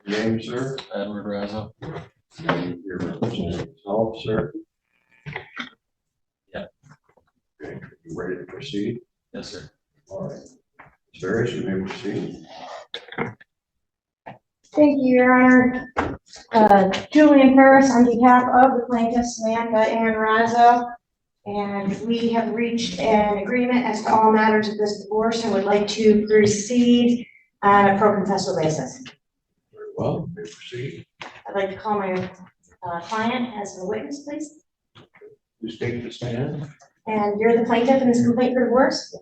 Name, sir? Edward Raza. And your representative, sir? Yeah. Okay, you ready to proceed? Yes, sir. All right. Ms. Ferris, you may proceed. Thank you, Your Honor. Julian Ferris on behalf of the plaintiffs, Samantha and Raza. And we have reached an agreement as to all matters of this divorce and would like to proceed on a pro confessor basis. Very well, you may proceed. I'd like to call my client as the witness, please. Please take the stand. And you're the plaintiff in this complaint for divorce?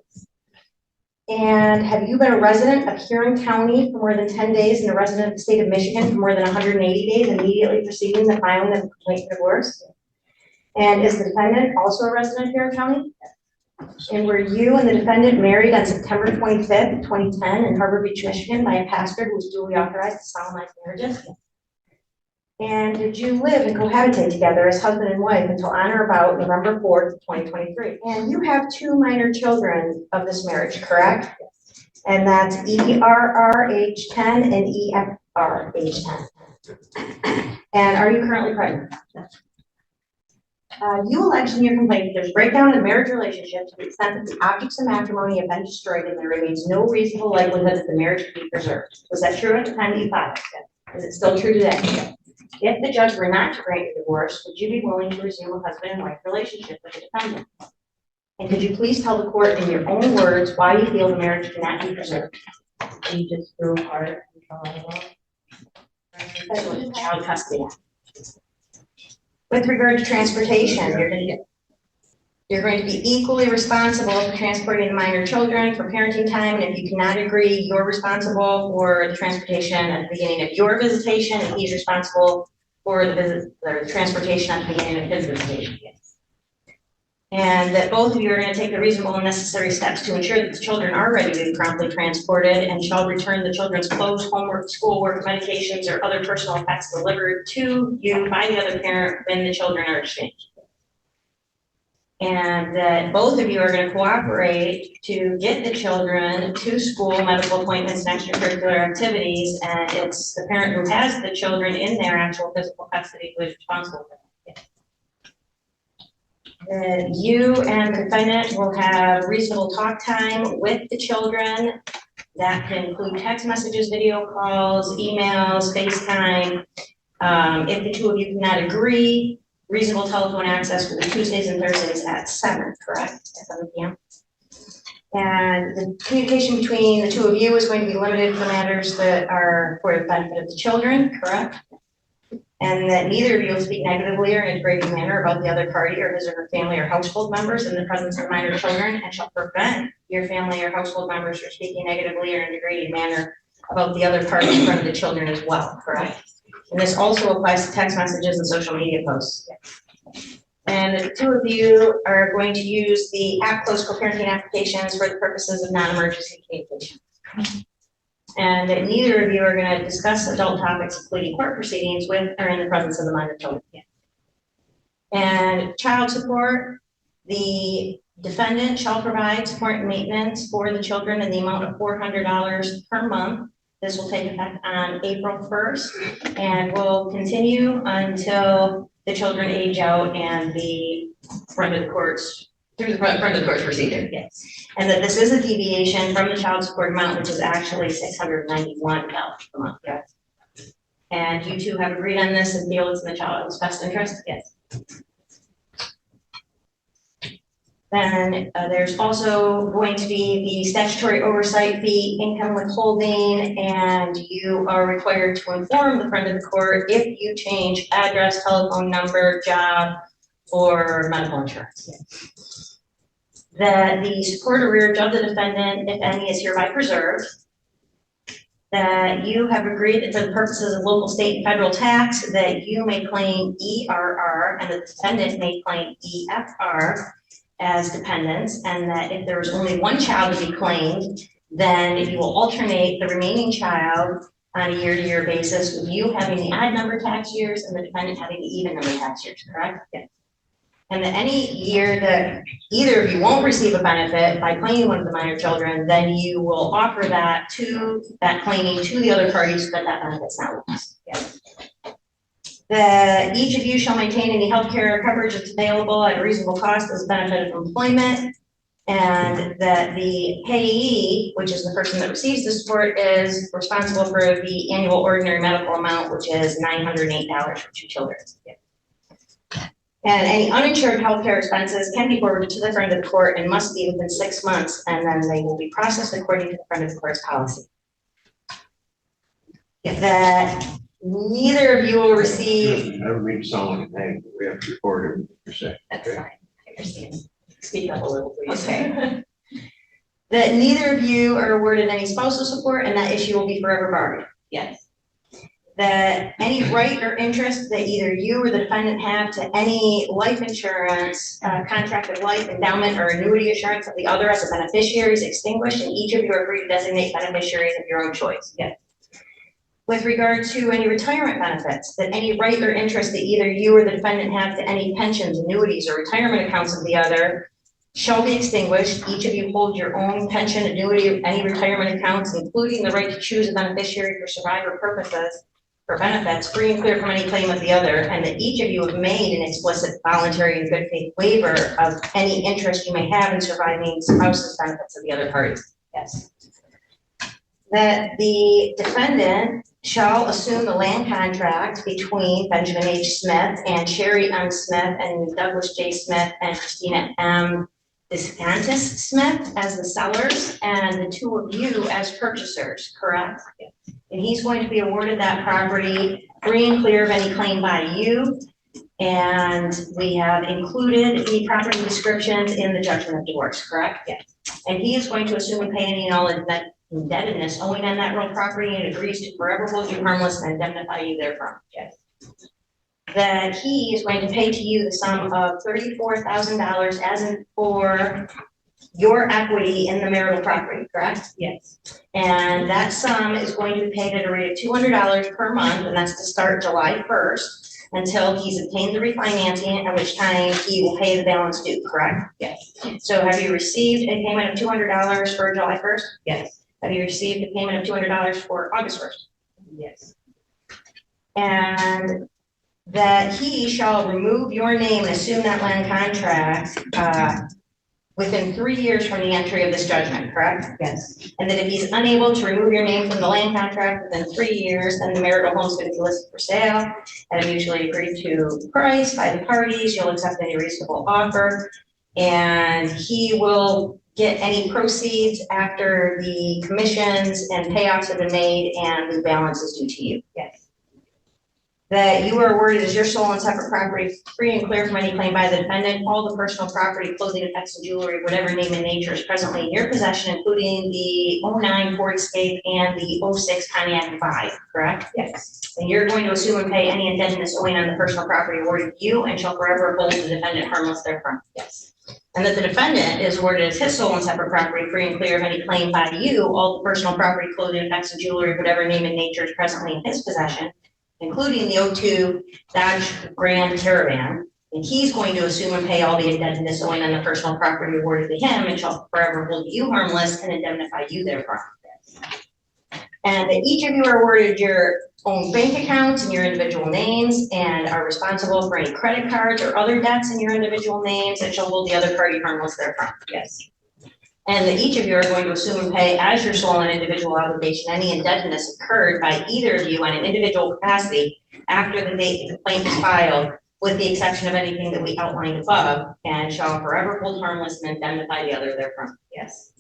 And have you been a resident of Huron County for more than 10 days and a resident of the state of Michigan for more than 180 days immediately preceding the filing of the complaint for divorce? And is the defendant also a resident of Huron County? And were you and the defendant married on September 25th, 2010 in Harbor Beach, Michigan by a pastor who was duly authorized to solemnize marriages? And did you live and cohabitate together as husband and wife until on or about November 4th, 2023? And you have 2 minor children of this marriage, correct? And that's ERR age 10 and EFR age 10. And are you currently pregnant? You allege in your complaint that there's a breakdown in the marriage relationship to the extent that the objects of matrimony have been destroyed and there remains no reasonable likelihood that the marriage could be preserved. Was that true at the time that you filed? Is it still true today? If the judge were not to grant you divorce, would you be willing to resume a husband and wife relationship with the defendant? And could you please tell the court in your own words why you feel the marriage cannot be preserved? You just threw hard that's what the Child Custody Act. With regard to transportation, you're going to be equally responsible for transporting the minor children for parenting time, and if you cannot agree, you're responsible for the transportation at the beginning of your visitation, and he's responsible for the transportation at the beginning of his visitation. And that both of you are going to take the reasonable and necessary steps to ensure that the children are ready to be promptly transported and shall return the children's clothes, homework, schoolwork, medications, or other personal effects delivered to you by the other parent when the children are exchanged. And that both of you are going to cooperate to get the children to school, medical appointments, and extracurricular activities, and it's the parent who has the children in their actual physical custody who is responsible for that. You and the defendant will have reasonable talk time with the children. That can include text messages, video calls, emails, FaceTime. If the 2 of you cannot agree, reasonable telephone access will be Tuesdays and Thursdays at 7, correct? At 7 p.m. And the communication between the 2 of you is going to be limited for matters that are for the benefit of the children, correct? And that neither of you will speak negatively or in a degrading manner about the other party or his or her family or household members in the presence of minor children, and shall prevent your family or household members from speaking negatively or in a degrading manner about the other party in front of the children as well, correct? And this also applies to text messages and social media posts. And the 2 of you are going to use the app close co-parenting applications for the purposes of non-emergency communication. And that neither of you are going to discuss adult topics, including court proceedings, with or in the presence of the minor children. And child support, the defendant shall provide support and maintenance for the children in the amount of $400 per month. This will take effect on April 1st and will continue until the children age out and the front of the courts, through the front of the court's procedure, yes. And that this is a deviation from the child support amount, which is actually $691 per month, yes. And you 2 have agreed on this and feel it's in the child's best interest, yes. Then there's also going to be the statutory oversight fee, income withholding, and you are required to inform the front of the court if you change address, telephone number, job, or medical insurance. Yes. That the support or rearage of the defendant, if any, is hereby preserved. That you have agreed that for the purposes of local, state, and federal tax, that you may claim ERR and the defendant may claim EFR as dependents, and that if there is only one child to be claimed, then you will alternate the remaining child on a year-to-year basis, with you having the odd number tax years and the defendant having the even number tax years, correct? Yes. And that any year that either of you won't receive a benefit by claiming one of the minor children, then you will offer that claiming to the other party so that that benefit's not lost. Yes. That each of you shall maintain any healthcare coverage that's available at a reasonable cost as a benefit of employment. And that the payee, which is the person that receives the support, is responsible for the annual ordinary medical amount, which is $908 for 2 children. Yeah. And any uninsured healthcare expenses can be forwarded to the friend of the court and must be within 6 months, and then they will be processed according to the friend of the court's policy. That neither of you will receive. I don't mean to sound like a name, but we have to record it, you're saying. That's fine. I understand. Speak up a little, please. Okay. That neither of you are awarded any spousal support, and that issue will be forever barred. Yes. That any right or interest that either you or the defendant have to any life insurance, contracted life, endowment, or annuity assurance of the other as a beneficiary is extinguished, and each of you are free to designate beneficiaries of your own choice. Yes. With regard to any retirement benefits, that any right or interest that either you or the defendant have to any pensions, annuities, or retirement accounts of the other shall be extinguished. Each of you hold your own pension, annuity, or any retirement accounts, including the right to choose a beneficiary for survivor purposes for benefits, free and clear from any claim of the other, and that each of you have made an explicit, voluntary, and good faith waiver of any interest you may have in surviving spouse's benefits of the other parties. Yes. That the defendant shall assume the land contract between Benjamin H. Smith and Sherry M. Smith and Douglas J. Smith and Christina M. Descantis Smith as the sellers, and the 2 of you as purchasers, correct? And he's going to be awarded that property free and clear of any claim by you. And we have included the property descriptions in the judgment of divorce, correct? Yes. And he is going to assume and pay any and all indebtedness owing on that real property and agrees to forever hold you harmless and indemnify you therefrom. Yes. That he is going to pay to you the sum of $34,000 as in for your equity in the marital property, correct? Yes. And that sum is going to be paid at a rate of $200 per month, and that's to start July 1st until he's obtained the refinancing, at which time he will pay the balance due, correct? Yes. So have you received a payment of $200 for July 1st? Yes. Have you received a payment of $200 for August 1st? Yes. And that he shall remove your name and assume that land contract within 3 years from the entry of this judgment, correct? Yes. And that if he's unable to remove your name from the land contract within 3 years, then the marital home is going to be listed for sale at a mutually agreed to price by the parties. You'll accept any reasonable offer, and he will get any proceeds after the commissions and payoffs have been made and the balance is due to you. Yes. That you are awarded as your sole and separate property, free and clear from any claim by the defendant, all the personal property, clothing, effects, and jewelry, whatever name and nature is presently in your possession, including the 09 Ford Escape and the 06 Pontiac 5, correct? Yes. And you're going to assume and pay any indebtedness owing on the personal property awarded to you and shall forever hold the defendant harmless therefrom. Yes. And that the defendant is awarded as his sole and separate property, free and clear of any claim by you, all the personal property, clothing, effects, and jewelry, whatever name and nature is presently in his possession, including the 02 Dodge Grand Caravan, and he's going to assume and pay all the indebtedness owing on the personal property awarded to him and shall forever hold you harmless and indemnify you therefrom. And that each of you are awarded your own bank accounts in your individual names and are responsible for any credit cards or other debts in your individual names and shall hold the other party harmless therefrom. Yes. And that each of you are going to assume and pay as your sole and individual obligation any indebtedness incurred by either of you on an individual capacity after the date the complaint is filed, with the exception of anything that we outlined above, and shall forever hold harmless and indemnify the other therefrom. Yes.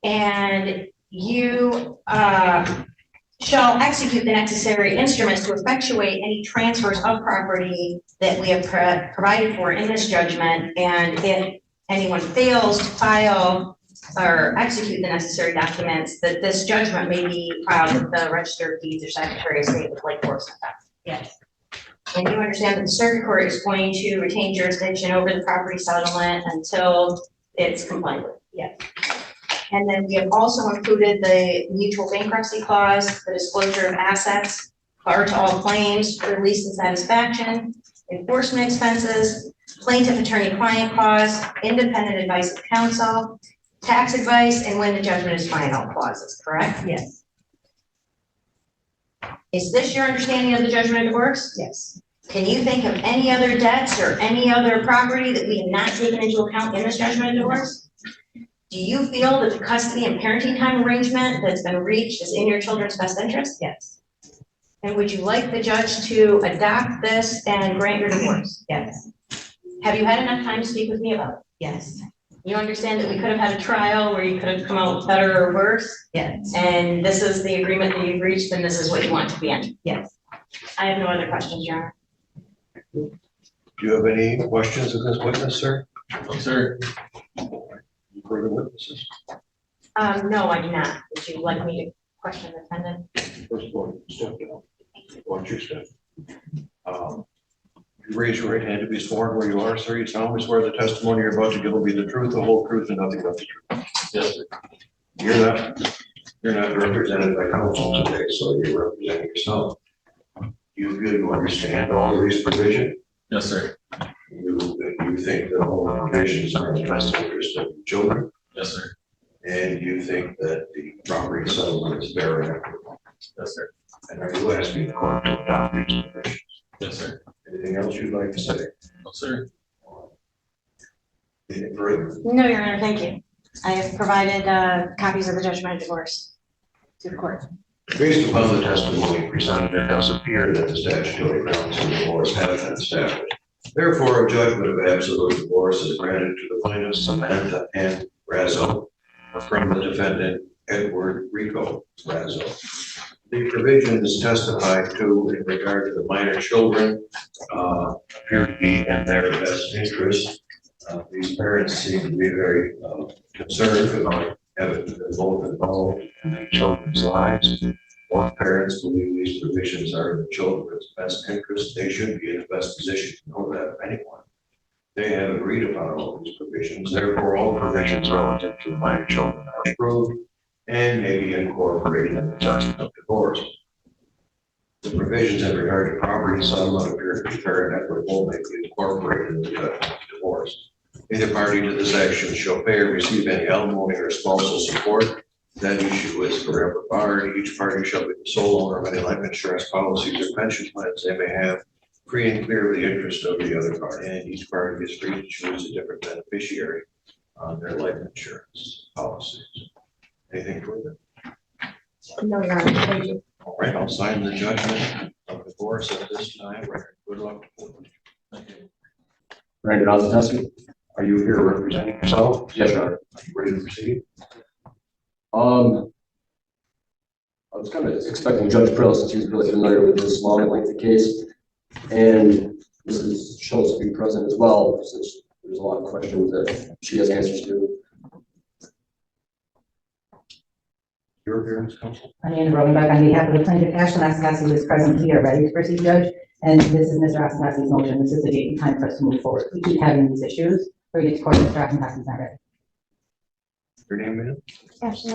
And you shall execute the necessary instruments to effectuate any transfers of property that we have provided for in this judgment, and if anyone fails to file or execute the necessary documents, that this judgment may be filed with the Register of Deeds or Secretary of State with like force effect. Yes. And you understand that the circuit court is going to retain jurisdiction over the property settlement until it's complied with. Yes. And then we have also included the mutual bankruptcy clause, the disclosure of assets, bar to all claims, release and satisfaction, enforcement expenses, plaintiff attorney-client costs, independent advice of counsel, tax advice, and when the judgment is final clauses, correct? Yes. Is this your understanding of the judgment of divorce? Yes. Can you think of any other debts or any other property that we have not taken into account in this judgment of divorce? Do you feel that the custody and parenting time arrangement that's been reached is in your children's best interest? Yes. And would you like the judge to adopt this and grant your divorce? Yes. Have you had enough time to speak with me about it? Yes. You understand that we could have had a trial where you could have come out better or worse, Yes. and this is the agreement that you've reached, and this is what you want to be in? Yes. I have no other questions, Your Honor. Do you have any questions of this witness, sir? No, sir. Further witnesses? No, I do not. Would you like me to question the defendant? First of all, step down. Watch your step. You raise your right hand to be sworn where you are, sir. You solemnly swear the testimony you're about to give will be the truth, the whole truth, and nothing but the truth. Yes, sir. You're not represented by counsel today, so you're representing yourself. You feel you understand all of these provisions? Yes, sir. You think that all the provisions are in the best interest of the children, Yes, sir. and you think that the property settlement is fair and equitable. Yes, sir. And are you asking the court to adopt these provisions? Yes, sir. Anything else you'd like to say? No, sir. Anything further? No, Your Honor, thank you. I have provided copies of the judgment of divorce to the court. Based upon the testimony presented, it does appear that the statutory grounds for divorce have been established. Therefore, a judgment of absolute divorce is granted to the plaintiffs Samantha and Razzo from the defendant Edward Rico Razzo. The provisions testified to in regard to the minor children appear to be in their best interest. These parents seem to be very concerned about having been both involved in their children's lives. Both parents believe these provisions are in the children's best interest. They should be in the best position to know that of anyone. They have agreed upon all these provisions. Therefore, all provisions relative to the minor children are approved and may be incorporated in the judgment of divorce. The provisions in regard to property settlement appear to be fair and equitable, may be incorporated in the judgment of divorce. Neither party to this action shall pay or receive any alimony or spousal support. That issue is forever barred. Each party shall be the sole owner of any life insurance policies or pension plans they may have, free and clear of the interest of the other party. And each party is free to choose a different beneficiary on their life insurance policies. Anything further? No, Your Honor, thank you. All right, I'll sign the judgment of divorce at this time. Good luck. Thank you. Brandon Ozatowski, are you here representing yourself? Yes, Your Honor. Are you ready to proceed? I was kind of expecting Judge Prill, since he's really familiar with this long and lengthy case, and this is shows to be present as well, since there's a lot of questions that she has answers to. Your appearance, counsel. Diane Rodenbach on behalf of the plaintiff, Ashley Ostenowski, who is present here, ready to proceed, Judge. And this is Mr. Ostenowski's motion. This is the date and time for us to move forward. We keep having these issues. Bring it to court, Mr. Ostenowski's not ready. Your name, ma'am? Ashley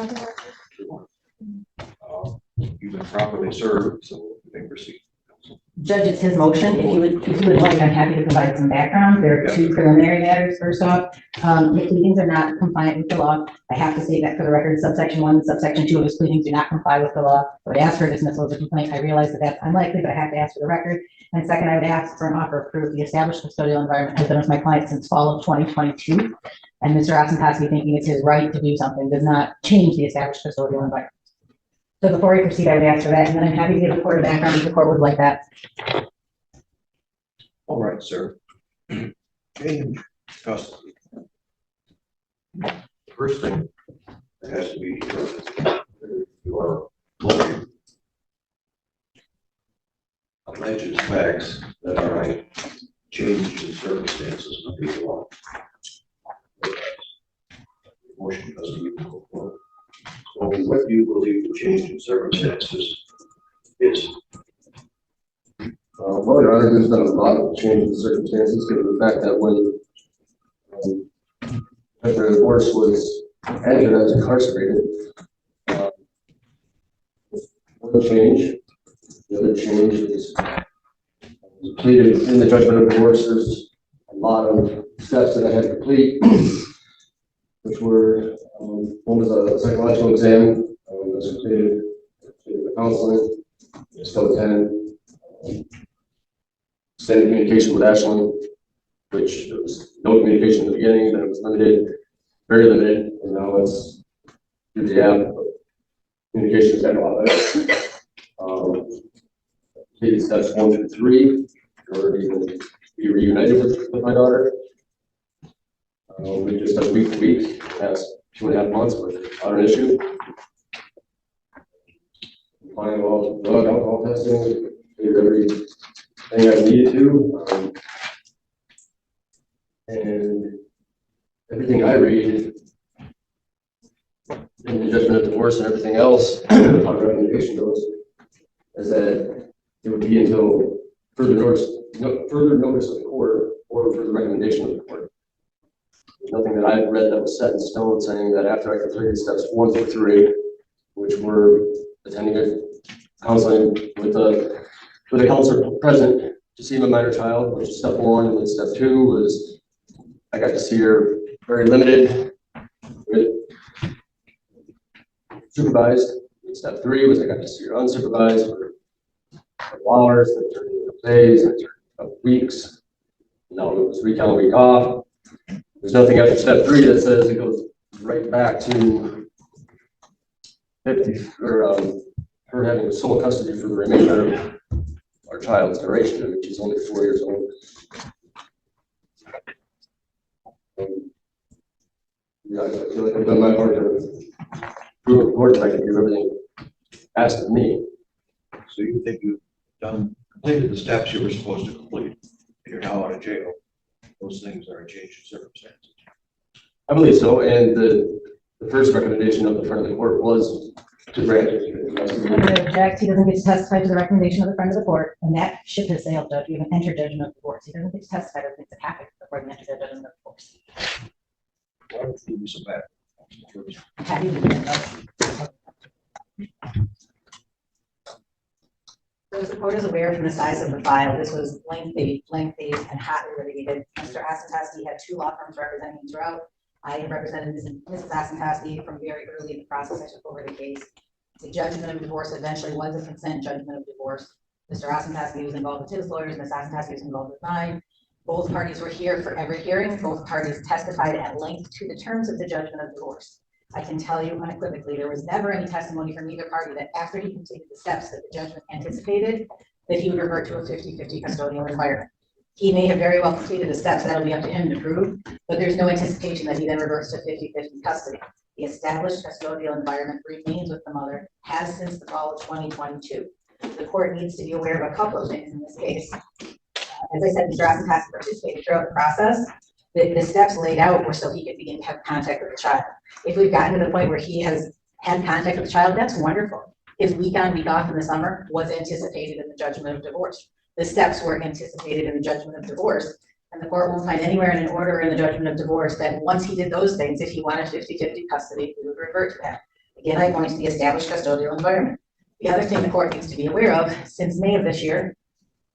You've been properly served, so you may proceed. Judge, it's his motion. If you would like, I'm happy to provide some background. There are two preliminary matters. First off, if pleadings are not compliant with the law, I have to state that for the record, subsection 1 and subsection 2 of his pleadings do not comply with the law. I would ask for dismissal of the complaint. I realize that that's unlikely, but I have to ask for the record. And second, I would ask for an offer of proof. The established custodial environment has been with my client since fall of 2022. And Mr. Ostenowski thinking it's his right to do something does not change the established custodial environment. So before we proceed, I would ask for that, and then I'm happy to give the court a background if the court would like that. All right, sir. Change custody. First thing that has to be your lawyer alleges facts that are a change in circumstances of the law. Motion custody. So what do you believe the change in circumstances is? Well, Your Honor, there's been a lot of change in circumstances, given the fact that when the divorce was entered as incarcerated, one change. The other change is pleaded in the judgment of divorce. There's a lot of steps that I had to complete, which were, one was a psychological exam, that was completed, the counseling, still attend, extended communication with Ashlyn, which there was no communication in the beginning, then it was limited, very limited, and now it's through the app. Communication has gotten a lot better. Completed steps 1 through 3, in order to even be reunited with my daughter. We just done week to week, the past 2.5 months without an issue. Applying all blood alcohol testing, did everything I needed to. And everything I read in the judgment of divorce and everything else, how the recommendation goes, is that it would be until further notice of the court or further recommendation of the court. There's nothing that I've read that was set in stone saying that after I completed steps 1 through 3, which were attending a counseling with a counselor present to see my minor child, which is step 1, and then step 2 was I got to see her very limited with supervised. And step 3 was I got to see her unsupervised for a couple hours, then turned into days, then turned into weeks. Now it was week on, week off. There's nothing after step 3 that says it goes right back to 50 or her having sole custody for the remainder of our child's duration. I mean, she's only 4 years old. Yeah, I feel like I've done my part to prove the court that I can do everything asked of me. So you think you've completed the steps you were supposed to complete, and you're now out of jail. Those things are a change in circumstances. I believe so, and the first recommendation of the front of the court was to grant it. Under object, he doesn't get to testify to the recommendation of the friend of the court, and that ship has sailed, Judge. You haven't entered judgment of divorce. He doesn't get to testify to things that happen before you enter the judgment of divorce. Why don't you give me some back? Happy to do that. So the court is aware from the size of the file, this was lengthy, and hotly litigated. Mr. Asantowski had 2 law firms representing him throughout. I have represented Mrs. Asantowski from very early in the process. I took over the case. The judgment of divorce eventually was a consent judgment of divorce. Mr. Asantowski was involved with his lawyers, Ms. Asantowski was involved with mine. Both parties were here for every hearing. Both parties testified at length to the terms of the judgment of divorce. I can tell you unequivocally, there was never any testimony from either party that after he completed the steps that the judgment anticipated, that he would revert to a 50-50 custodial environment. He may have very well completed the steps, that'll be up to him to prove, but there's no anticipation that he then reverts to 50-50 custody. The established custodial environment remains with the mother, has since the fall of 2022. The court needs to be aware of a couple of things in this case. As I said, Mr. Asantowski participated throughout the process. The steps laid out were so he could begin to have contact with the child. If we've gotten to the point where he has had contact with the child, that's wonderful. His week on, week off in the summer was anticipated in the judgment of divorce. The steps were anticipated in the judgment of divorce, and the court won't find anywhere in an order in the judgment of divorce that once he did those things, if he wanted 50-50 custody, he would revert to that. Again, I point to the established custodial environment. The other thing the court needs to be aware of, since May of this year,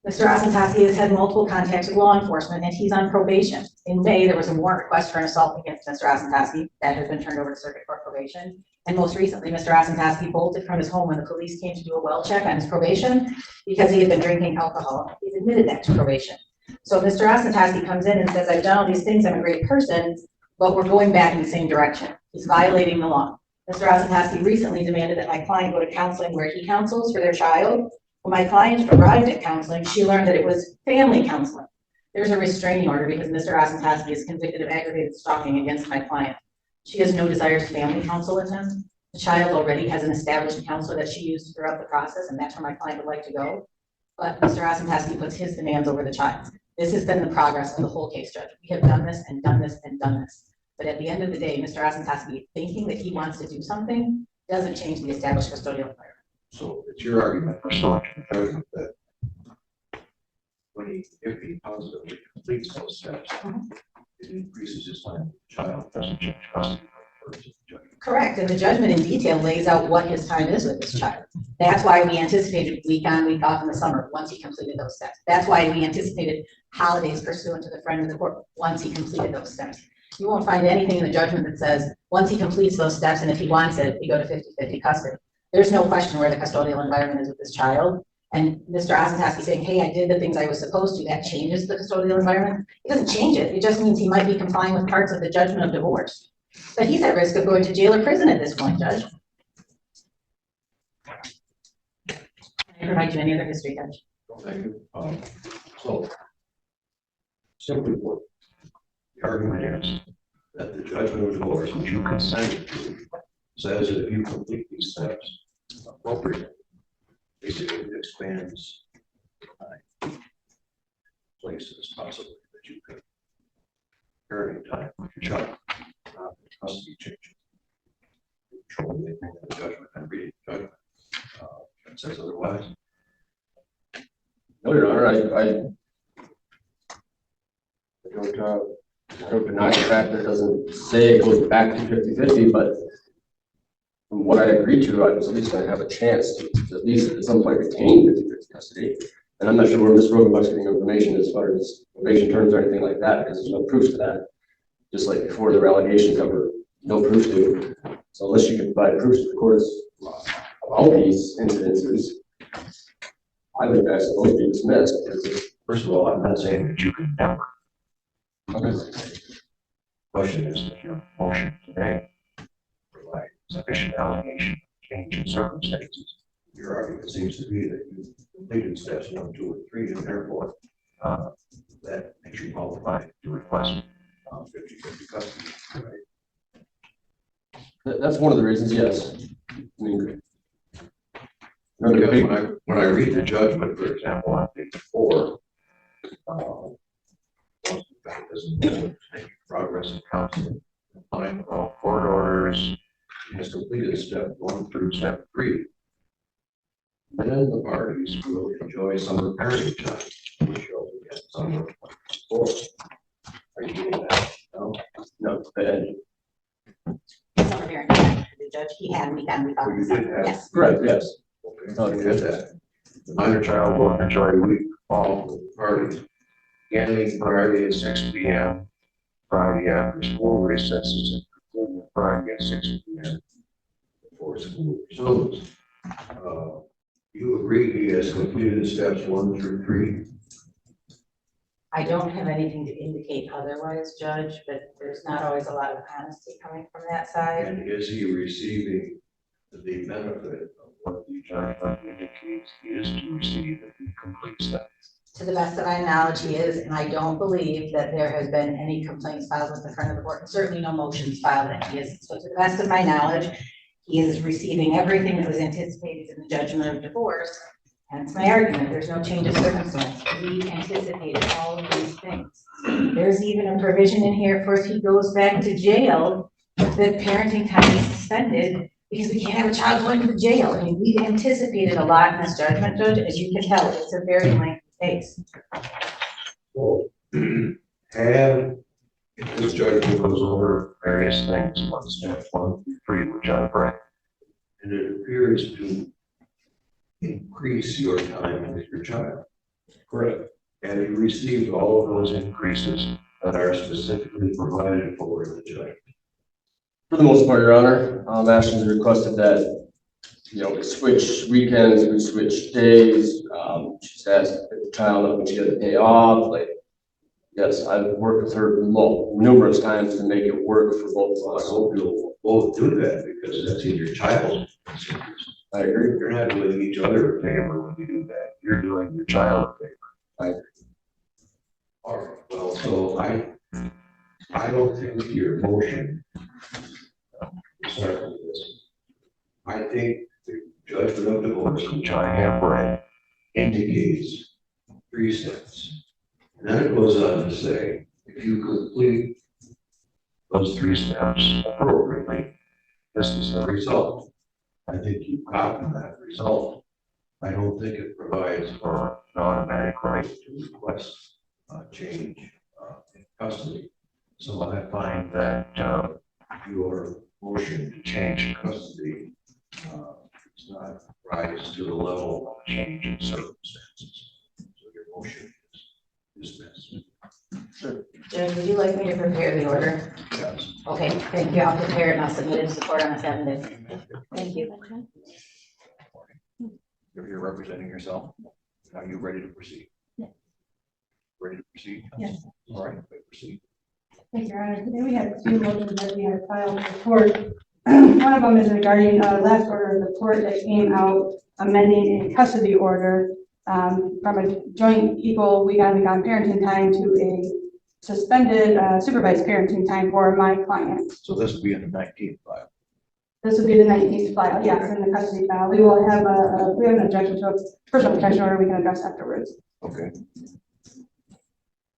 Mr. Asantowski has had multiple contacts with law enforcement, and he's on probation. In May, there was a warrant request for an assault against Mr. Asantowski that has been turned over to circuit court probation. And most recently, Mr. Asantowski bolted from his home when the police came to do a well check on his probation because he had been drinking alcohol. He's admitted that to probation. So if Mr. Asantowski comes in and says, I've done all these things, I'm a great person, but we're going back in the same direction. He's violating the law. Mr. Asantowski recently demanded that my client go to counseling where he counsels for their child. When my client arrived at counseling, she learned that it was family counseling. There's a restraining order because Mr. Asantowski is convicted of aggravated stalking against my client. She has no desire to family counsel with him. The child already has an established counselor that she used throughout the process, and that's where my client would like to go. But Mr. Asantowski puts his demands over the child's. This has been the progress of the whole case, Judge. We have done this and done this and done this. But at the end of the day, Mr. Asantowski thinking that he wants to do something doesn't change the established custodial environment. So it's your argument, that when if he positively completes those steps, it increases his time with the child, doesn't change custody. Correct, and the judgment in detail lays out what his time is with this child. That's why we anticipated week on, week off in the summer once he completed those steps. That's why we anticipated holidays pursuant to the friend of the court once he completed those steps. You won't find anything in the judgment that says, once he completes those steps and if he wants it, you go to 50-50 custody. There's no question where the custodial environment is with this child. And Mr. Ozentasky saying, hey, I did the things I was supposed to, that changes the custodial environment. It doesn't change it. It just means he might be complying with parts of the judgment of divorce. But he's at risk of going to jail or prison at this point, Judge. Can I provide you any other history, Judge? Thank you. So, simply put, the argument is that the judgment of divorce, which you consented to, says that if you complete these steps appropriately, basically it expands places possibly that you could parenting time with your child, custody change. Control the judgment and reading the judgment. It says otherwise. No, Your Honor, I don't deny the fact that it doesn't say it goes back to 50-50, but from what I agreed to, I was at least going to have a chance to at least at some point retain 50-50 custody. And I'm not sure where Ms. Rogenbach's getting information as far as probation terms or anything like that, because there's no proof to that. Just like before, there were allegations that were no proof to. So unless you can provide proof to the courts of all these incidences, I would ask those be dismissed. First of all, I'm not saying that you can never. Question is that your motion today provide sufficient allegation, change in circumstances. Your argument seems to be that you completed steps 1, 2, and 3, and therefore that makes you qualified to request 50-50 custody. Right? That's one of the reasons, yes. I mean, Because when I read the judgment, for example, on page 4, doesn't make progress in counseling, applying all court orders, has completed step 1 through step 3. Then the parties will enjoy summer parenting time, which you'll get summer 4. Are you getting that? No? no, bad. Summer hearing, the judge, he had me down. Oh, you did have. Yes. Correct, yes. Okay, so you get that. The minor child will enjoy week all parties. Beginning Friday at 6 p.m. Friday after school recesses and concluding Friday at 6 p.m. before school resumes. You agree he has completed steps 1 through 3? I don't have anything to indicate otherwise, Judge, but there's not always a lot of honesty coming from that side. And is he receiving the benefit of what the judgment indicates he is to receive if he completes that? To the best of my knowledge, he is, and I don't believe that there has been any complaints filed with the friend of the court, and certainly no motions filed that he is. So to the best of my knowledge, he is receiving everything that was anticipated in the judgment of divorce. Hence my argument, there's no change of circumstance. We anticipated all of these things. There's even a provision in here for if he goes back to jail, that parenting time is suspended because we can't have a child going to jail. I mean, we anticipated a lot in this judgment, Judge. As you can tell, it's a very lengthy case. So, if this judgment goes over various things, on step 1 through 3, which I've read, and it appears to increase your time with your child. Correct. And you received all of those increases that are specifically provided for in the judgment. For the most part, Your Honor, Ashton's requested that, we switch weekends, we switch days. She's asked if the child when she had a day off. Like, yes, I've worked with her numerous times to make it work for both of I us. hope you'll both do that because that's in your child's best interest. I agree. You're not doing each other a favor when you do that. You're doing your child a favor. I agree. All right. Well, so I don't think your motion. Start with this. I think the judgment of divorce, which I have read, indicates 3 steps. And then it goes on to say, if you complete those 3 steps appropriately, this is the result. I think you've gotten that result. I don't think it provides for an automatic right to request change in custody. So I find that your motion to change custody does not rise to the level of change in circumstances. So your motion is dismiss. Judge, would you like me to prepare the order? Yes. Okay, thank you. I'll prepare it and I'll submit it to the court on a 7 day. Thank you. You're representing yourself. Are you ready to proceed? Yes. Ready to proceed? Yes. All right, proceed. Thank you, Your Honor. Today we have two motions that we have filed with the court. One of them is regarding last order of the court that came out amending a custody order from a joint equal week-on parenting time to a suspended supervised parenting time for my client. So this will be in the 19th file. This would be the 19th file, yes, in the custody file. We will have we have an objection to a personal protection order we can address afterwards Okay.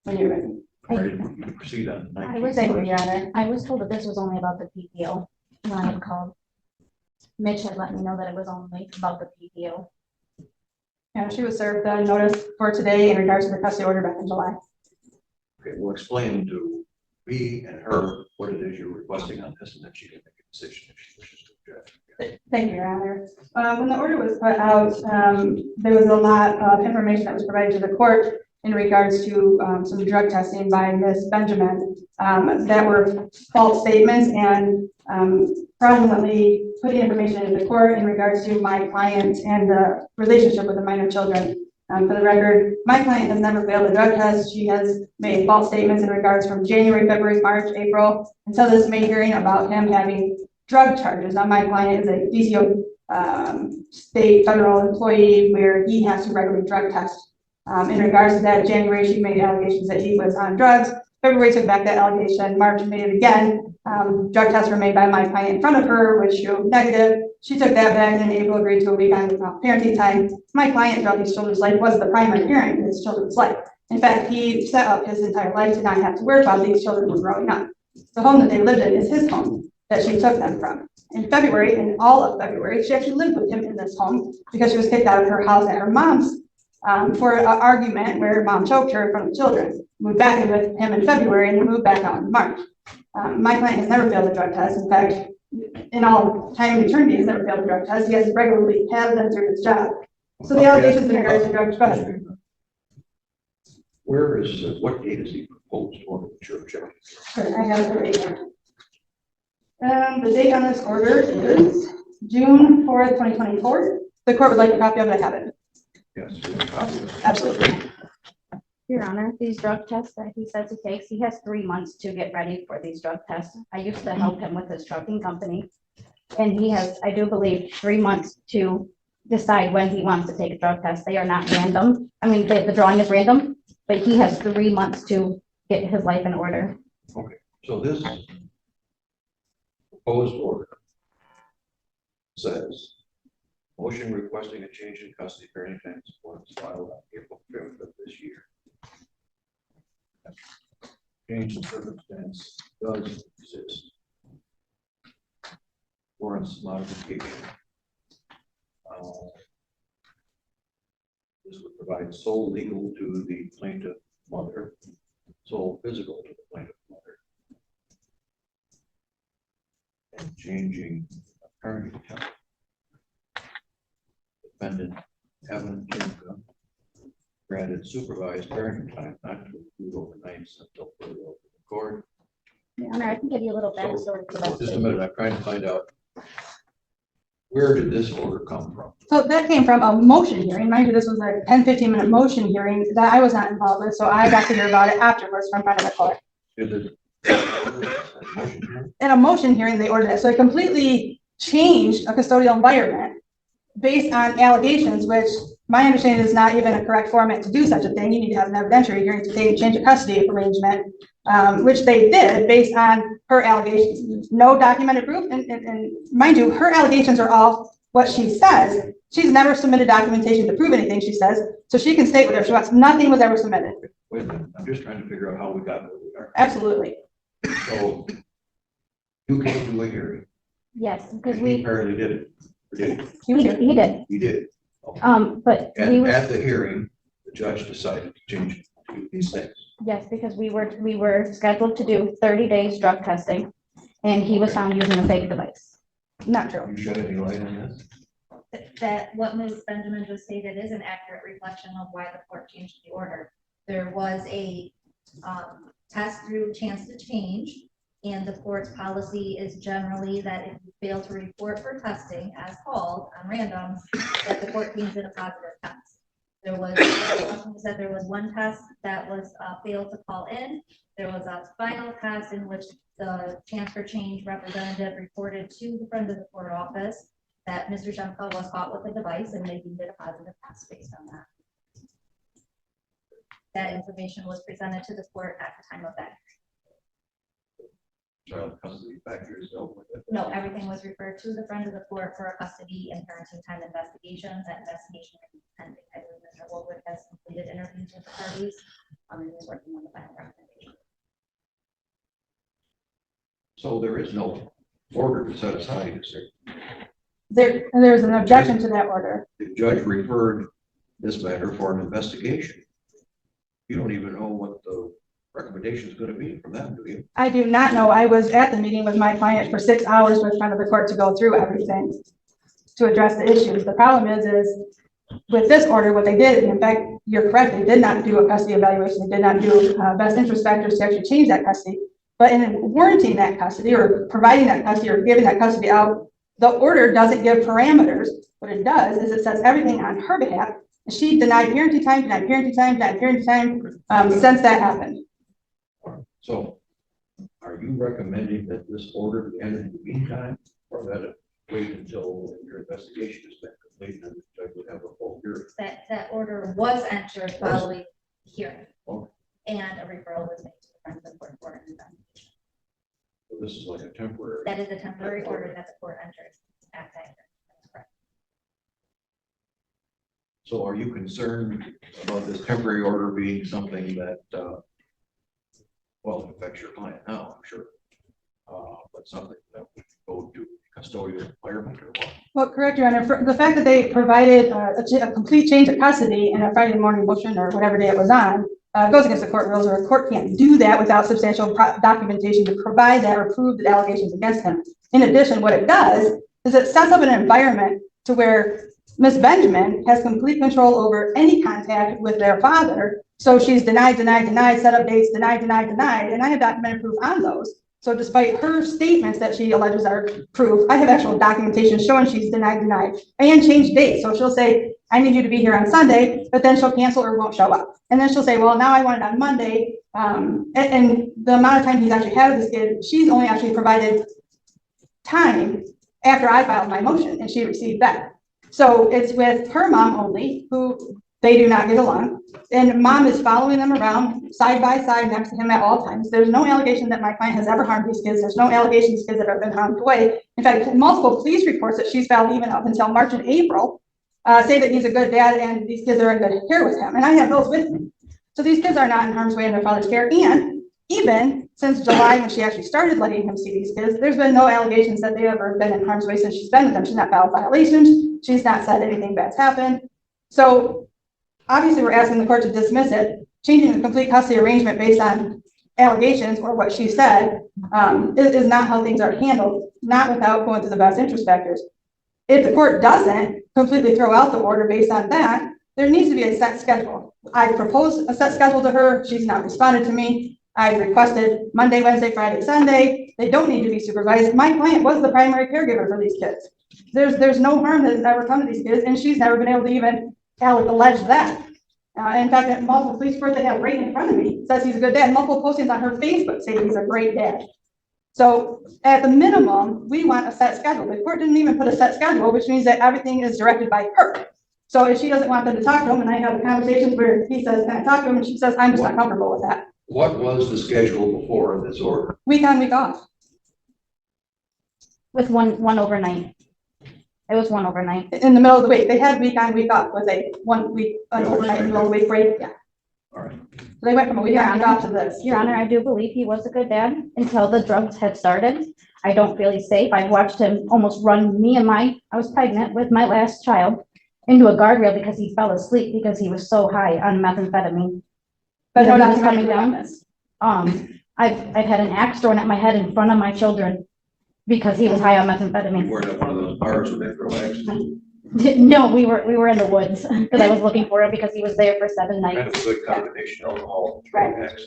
when you're ready. Ready to proceed on the 19th. I was Thank you, Your Honor. I was told that this was only about the PPO when I had called. Mitch had let me know that it was only about the PPO. Yeah, she was served the notice for today in regards to the custody order back in July. Okay, we'll explain to me and her what it is you're requesting on this, and then she can make a decision if she wishes to object. Thank you, Your Honor. When the order was put out, there was a lot of information that was provided to the court in regards to some drug testing by Ms. Benjamin that were false statements and fraudulently putting information into the court in regards to my client and the relationship with the minor children. For the record, my client has never failed a drug test. She has made false statements in regards from January, February, March, April, until this May hearing about him having drug charges. Now, my client is a DCO state federal employee where he has to regularly drug test. In regards to that, January, she made allegations that he was on drugs. February took back that allegation. March made it again. Drug tests were made by my client in front of her, which showed negative. She took that back and in April agreed to a week on parenting time. My client throughout his children's life was the primary parent in his children's life. In fact, he set up his entire life to not have to work while these children were growing up. The home that they lived in is his home that she took them from. In February, in all of February, she actually lived with him in this home because she was kicked out of her house at her mom's for an argument where mom choked her in front of the children. Moved back in with him in February and then moved back out in March. My client has never failed a drug test. In fact, in all time in eternity, he's never failed a drug test. He has regularly had them through his job. So the allegations in regards to drug tests. Where is, what date is he proposed order that you're objecting? I have the date here. The date on this order is June 4th, 2024. The court would like a copy of it. I have it. Yes. you have a copy of it. Absolutely. Your Honor, these drug tests that he says he takes, he has 3 months to get ready for these drug tests. I used to help him with his trucking company. And he has, I do believe, 3 months to decide when he wants to take a drug test. They are not random. I mean, the drawing is random, but he has 3 months to get his life in order. Okay, so this proposed order says, motion requesting a change in custody parenting time was filed on April 5th of this year. Change in circumstance does exist. Warrants modification. This would provide sole legal to the plaintiff mother, sole physical to the plaintiff mother. And changing parenting time. Defendant Evan Kinga granted supervised parenting time not to include overnights until further open in court. Your Honor, I can give you a little backstory to that. Just a minute, I'm trying to find out. Where did this order come from? So that came from a motion hearing. Mind you, this was a 10-15 minute motion hearing that I was not involved with, so I got to hear about it afterwards from front of the court. Is it? In a motion hearing, they ordered it. So it completely changed a custodial environment based on allegations, which my understanding is not even a correct format to do such a thing. You need to have an evidentiary hearing to change a custody arrangement, which they did based on her allegations. No documented proof. And mind you, her allegations are all what she says. She's never submitted documentation to prove anything she says. So she can state whatever she wants. Nothing was ever submitted. Wait a minute, I'm just trying to figure out how we got where we are. Absolutely. So you came to a hearing. Yes, because And he we, apparently did it. Or did he did. he? He did. Okay. But we And were, at the hearing, the judge decided to change these things. yes, because we were scheduled to do 30 days drug testing and he was found using a fake device. Not true. You shed any light on this? That what Ms. Benjamin just stated is an accurate reflection of why the court changed the order. There was a test through chance to change, and the court's policy is generally that if you fail to report for testing as called on random, that the court deems it a positive test. There was, said there was one test that was failed to call in. There was a final test in which the chance for change representative reported to the friend of the court office that Mr. Shemko was caught with a device, and they deemed it a positive test based on that. That information was presented to the court at the time of that. Child custody factors dealt with it. No, everything was referred to the friend of the court for a custody and parenting time investigation. That investigation is pending. I believe Mr. Woolwood has completed interviews with the parties. And is working on the final recommendation. So there is no order to set aside, is there? There's an objection to that order. The judge referred this matter for an investigation. You don't even know what the recommendation is going to be from them, do you? I do not know. I was at the meeting with my client for 6 hours with front of the court to go through everything to address the issues. The problem is with this order, what they did, and in fact, you're correct, they did not do a custody evaluation. They did not do best interest factors to actually change that custody. But in warranting that custody or providing that custody or giving that custody out, the order doesn't give parameters. What it does is it says everything on her behalf. She denied parenting time, denied parenting time, denied parenting time since that happened. So are you recommending that this order be entered in the meantime, or that it wait until your investigation has been completed and the judge would have a full hearing? That order was entered following hearing. Okay. And a referral was made to the friend of the court for an investigation. So this is like a temporary. That is a temporary order that the court entered at that hearing. That's correct. So are you concerned about this temporary order being something that, well, it affects your client now, I'm sure, but something that would go to custodial requirement or what? Well, correct, Your Honor. For the fact that they provided a complete change of custody in a Friday morning motion or whatever day it was on, goes against the court rules, or a court can't do that without substantial documentation to provide that or prove the allegations against him. In addition, what it does is it sets up an environment to where Ms. Benjamin has complete control over any contact with their father. So she's denied, set up dates, denied, and I have documented proof on those. So despite her statements that she alleges are proof, I have actual documentation showing she's denied, and changed dates. So she'll say, I need you to be here on Sunday, but then she'll cancel or won't show up. And then she'll say, well, now I want it on Monday. And the amount of time he's actually had with this kid, she's only actually provided time after I filed my motion and she received that. So it's with her mom only, who they do not get along. And mom is following them around side by side next to him at all times. There's no allegation that my client has ever harmed these kids. There's no allegation these kids that have been harmed away. In fact, multiple police reports that she's filed even up until March and April say that he's a good dad and these kids are in good care with him. And I have those with me. So these kids are not in harm's way in their father's care. And even since July, when she actually started letting him see these kids, there's been no allegations that they've ever been in harm's way since she's been with them. She's not filed violations. She's not said anything bad's happened. So obviously we're asking the court to dismiss it. Changing the complete custody arrangement based on allegations or what she said is not how things are handled, not without going through the best interest factors. If the court doesn't completely throw out the order based on that, there needs to be a set schedule. I proposed a set schedule to her. She's not responded to me. I requested Monday, Wednesday, Friday, Sunday. They don't need to be supervised. My client was the primary caregiver for these kids. There's no harm that has ever come to these kids, and she's never been able to even allege that. In fact, at multiple police reports that have right in front of me says he's a good dad. Multiple postings on her Facebook say he's a great dad. So at the minimum, we want a set schedule. The court didn't even put a set schedule, which means that everything is directed by her. So if she doesn't want them to talk to him, and I have conversations where he says, can I talk to him? And she says, I'm just not comfortable with that. What was the schedule before this order? Week on, week off. With one overnight. It was one overnight. In the middle of the week. They had week on, week off with a 1 week, an overnight, middle of the week break. Yeah. All right. So they went from a week on, week off to this. Your Honor, I do believe he was a good dad until the drugs had started. I don't feel he's safe. I watched him almost run me and I was pregnant with my last child into a guardrail because he fell asleep because he was so high on methamphetamine. But no, Nothing's not coming down. I've had an axe thrown at my head in front of my children because he was high on You methamphetamine. weren't at one of those bars where they throw axes. No, we were in the woods because I was looking for him because he was there for 7 Kind of nights. a good combination of alcohol. Right. Access.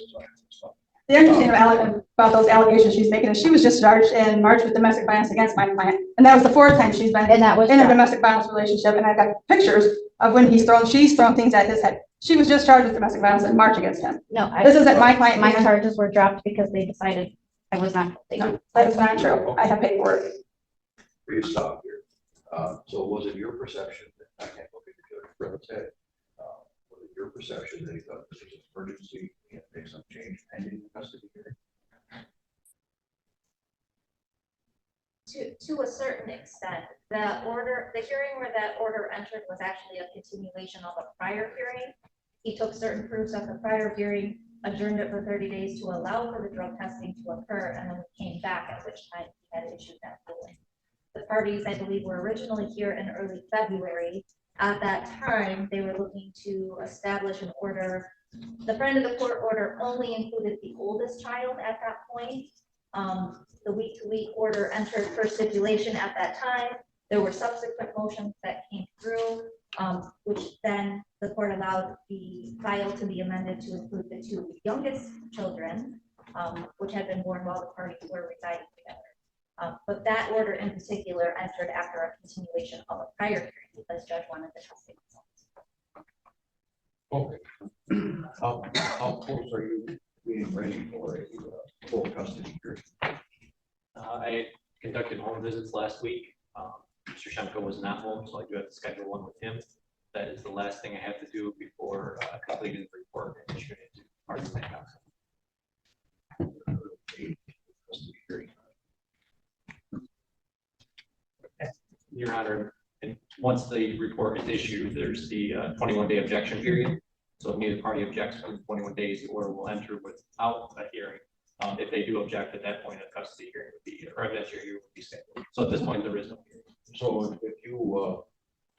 The interesting about those allegations she's making is she was just charged in March with domestic violence against my client. And that was the 4th time she's been And that was in a dropped. domestic violence relationship. And I've got pictures of when she's thrown things at his head. She was just charged with domestic violence in March against him. No, This isn't my client. my charges were dropped because they decided I was not guilty. No, that is not true. I have paperwork. Please stop here. So was it your perception that I can't look at the judge Prill's head? Was it your perception that he thought this was an emergency and make some change pending the custody hearing? To a certain extent, the hearing where that order entered was actually a continuation of a prior hearing. He took certain proofs of the prior hearing, adjourned it for 30 days to allow for the drug testing to occur, and then we came back, at which time he had issued that ruling. The parties, I believe, were originally here in early February. At that time, they were looking to establish an order. The friend of the court order only included the oldest child at that point. The week-to-week order entered for stipulation at that time. There were subsequent motions that came through, which then the court allowed the file to be amended to include the 2 youngest children, which had been born while the parties were residing together. But that order in particular entered after a continuation of a prior hearing because judge wanted the testing results. Okay. How close are you being ready for a full custody hearing? I conducted home visits last week. Mr. Shemko was not home, so I do have to schedule one with him. That is the last thing I have to do before completing the report and issuing it to parties in council. Your Honor, and once the report is issued, there's the 21-day objection period. So if neither party objects within 21 days, the order will enter without a hearing. If they do object at that point, a custody hearing would be, or evidentiary hearing would be scheduled. So at this point, there is no hearing. So if you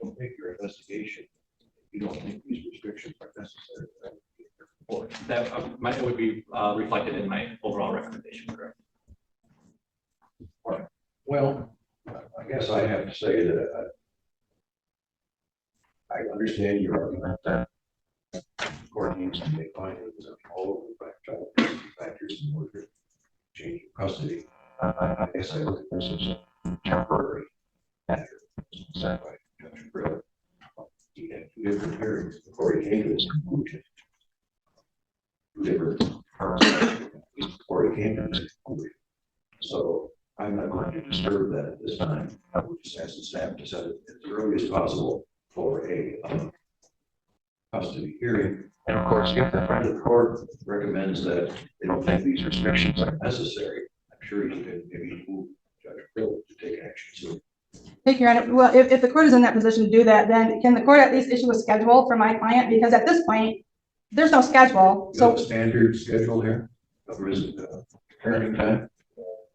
complete your investigation, you don't think these restrictions are necessary, that it would be reflected in my overall recommendation. Correct. All right. Well, I guess I have to say that I understand your argument that the court needs to make findings of all of the factors in order to change custody. I guess I look at this as a temporary measure. Set by Judge Prill. He had 2 different hearings before he came to his conclusion. 2 different before he came to his conclusion. So I'm not going to disturb that at this time. I would just ask the staff to set it as early as possible for a custody hearing. And of course, if the friend of the court recommends that they don't think these restrictions are necessary, I'm sure you can maybe move Judge Prill to take action soon. Thank you, Your Honor. Well, if the court is in that position to do that, then can the court at least issue a schedule for my client? Because at this point, there's no schedule. You have So a standard schedule here of parenting time?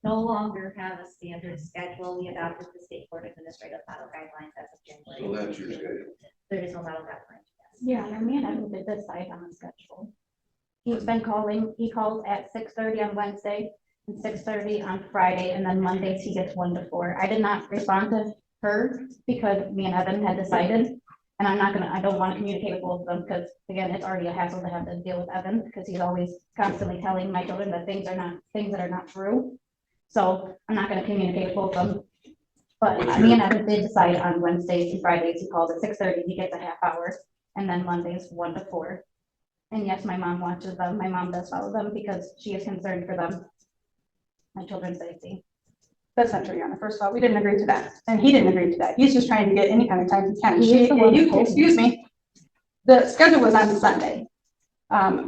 No longer have a standard schedule. We adopted the state court administrative model guidelines as of January. So that's your schedule. There is no model guideline. Yeah, I mean, I did decide on a schedule. He's been calling, he calls at 6:30 on Wednesday and 6:30 on Friday, and then Mondays he gets 1 to 4. I did not respond to her because me and Evan had decided, and I don't want to communicate with both of them because again, it's already a hassle to have to deal with Evan because he's always constantly telling my children that things that are not true. So I'm not going to communicate with both of them. But me and Evan did decide on Wednesdays and Fridays, he calls at 6:30, he gets a half hour, and then Mondays 1 to 4. And yes, my mom watches them. My mom does follow them because she is concerned for them, my children's safety. that's not true, Your Honor. First of all, we didn't agree to that. And he didn't agree to that. He's just trying to get any kind of time he can. Excuse me. The schedule was on Sunday.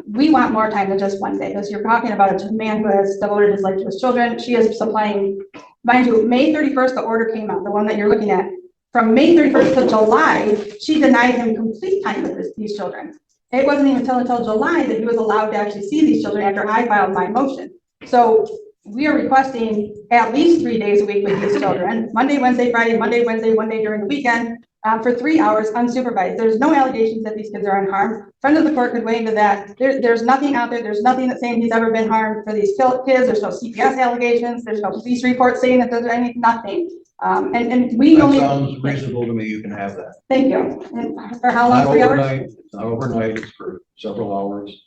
We want more time than just one day, because you're talking about a man who has devoted his life to his children. She is supplying, mind you, May 31st, the order came out, the one that you're looking at. From May 31st to July, she denied him complete time with these children. It wasn't even until July that he was allowed to actually see these children after I filed my motion. So we are requesting at least 3 days a week with these children, Monday, Wednesday, Friday, Monday, Wednesday, 1 day during the weekend, for 3 hours unsupervised. There's no allegations that these kids are unharmed. Friend of the court could weigh into that. There's nothing out there. There's nothing that's saying he's ever been harmed for these kids. There's no CPS allegations. There's no police report saying that there's nothing. And we That only, sounds reasonable to me, you can have that. thank you. And for how long, Not 3 hours? overnight, it's not overnight, it's for several hours.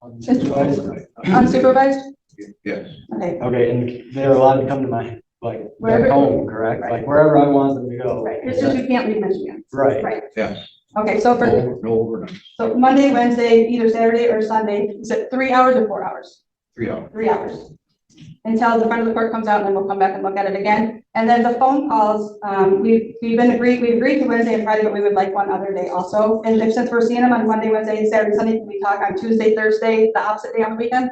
Unsupervised? Overnight. Unsupervised? Yes, Okay, Okay, and they're allowed to come to my, like, Wherever- back home, correct? Right. Like wherever I want them to go. right, it's just you can't leave Michigan. Right. Right, yes. okay, so for, No overnight, so Monday, Wednesday, either Saturday or Sunday, is it 3 hours or 4 hours? 3 hours. 3 hours. Until the front of the court comes out, and then we'll come back and look at it again. And then the phone calls, we agreed to Wednesday and Friday, but we would like one other day also. And if, since we're seeing them on Monday, Wednesday, Saturday, Sunday, can we talk on Tuesday, Thursday, the opposite day on the weekend?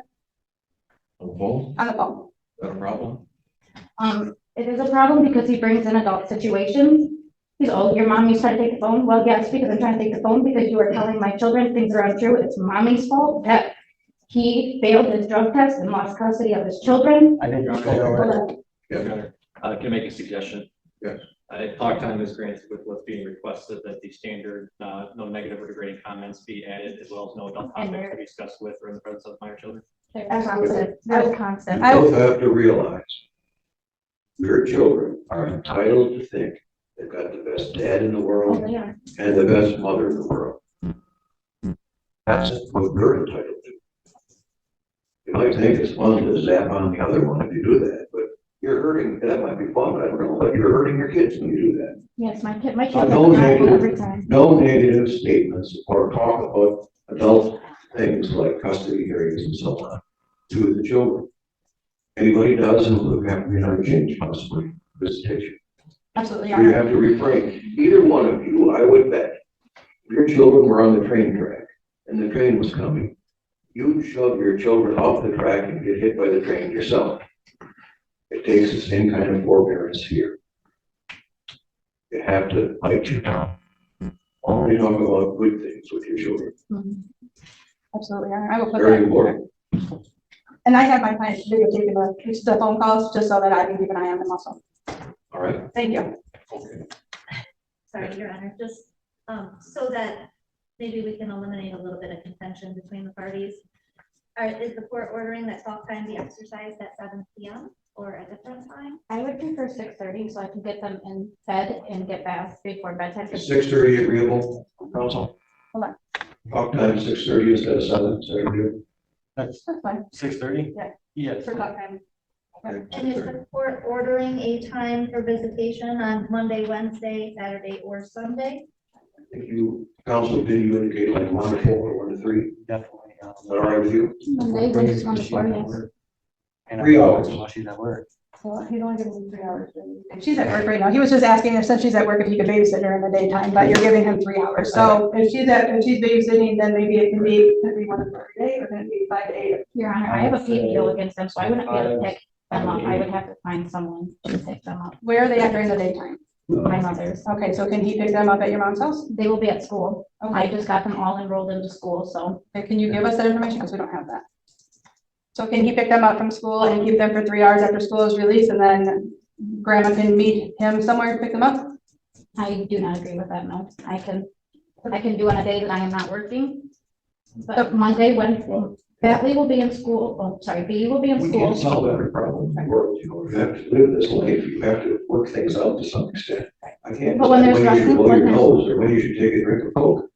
On the phone, On the phone. is that a problem? It is a problem because he brings in adult situations. He's, oh, your mom used to try to take the phone. Well, yes, because I'm trying to take the phone because you are telling my children things that are untrue. It's mommy's fault that he failed his drug test and lost custody of his children. I think you're Hold on. Yeah, Can I make a suggestion? Yes. Talk time is granted with what's being requested, that the standard, no negative or degrading comments be added, as well as no adult topics to be discussed with or in the presence of minor children. They're constant. I- both have to realize your children are entitled to think they've got the best dad in the Oh, world they are. and the best mother in the world. That's what you're entitled to. You might think it's fun to zap on the other one if you do that, but you're hurting, that might be fun, I don't know, but you're hurting your kids when you do that. Yes, my kid No have a negative. every time. No negative statements or talk about adult things like custody hearings and so on to the children. Anybody does, and we'll have to be another change possibly, visitation. Absolutely. You have to refrain. Either one of you, I would bet, if your children were on the train track and the train was coming, you'd shove your children off the track and get hit by the train yourself. It takes the same kind of forbearance here. You have to bite your tongue. Only talk about good things with your children. Absolutely, I will put Very that. important. And I have my clients videotaping the phone calls, just so that I can keep an eye on them also. All right? Thank you. Okay. Sorry, Your Honor, just, so that maybe we can eliminate a little bit of contention between the parties. Is the court ordering that talk time be exercised at 7 p.m. or a different time? I would prefer 6:30 so I can get them in bed and get bath before bedtime. Is 6:30 agreeable, council? Hold on. Talk time 6:30 instead of 7, is that agreeable? That's That's fine. 6:30? Yeah. Yes. For talk time. Okay, And is 6:30. the court ordering a time for visitation on Monday, Wednesday, Saturday, or Sunday? If you, council, did you indicate like 1 to 4 or 1 to 3? Is Definitely. that all right with you? Monday, Wednesday, on the floor, yes. And 3 hours. While she's at work. Well, he's only giving me 3 hours. She's at work right now. He was just asking if, since she's at work, if he could babysit her in the daytime, but you're giving him 3 hours. So if she's babysitting, then maybe it can be 1 to 4 a day, or can it be 5 to 8? Your Honor, I have a plea deal against them, so I wouldn't be able to pick them up. I would have to find someone to pick them up. Where are they at during the daytime? My mother's. Okay, so can he pick them up at your mom's house? They will be at school. I Okay, just got them all enrolled into school, so can you give us that information? Because we don't have that. So can he pick them up from school and keep them for 3 hours after school is released, and then grandma can meet him somewhere to pick them up? I do not agree with that, no. I can do on a day that I am not working. But Monday, Wednesday, Batley will be in school, oh, sorry, B will be in We can't school. solve every problem in the world, you know, you have to live this life, you have to work things out to some extent. I can't But when decide there's when you should nothing- blow when your there's- nose, or when you should take a drink of Coke.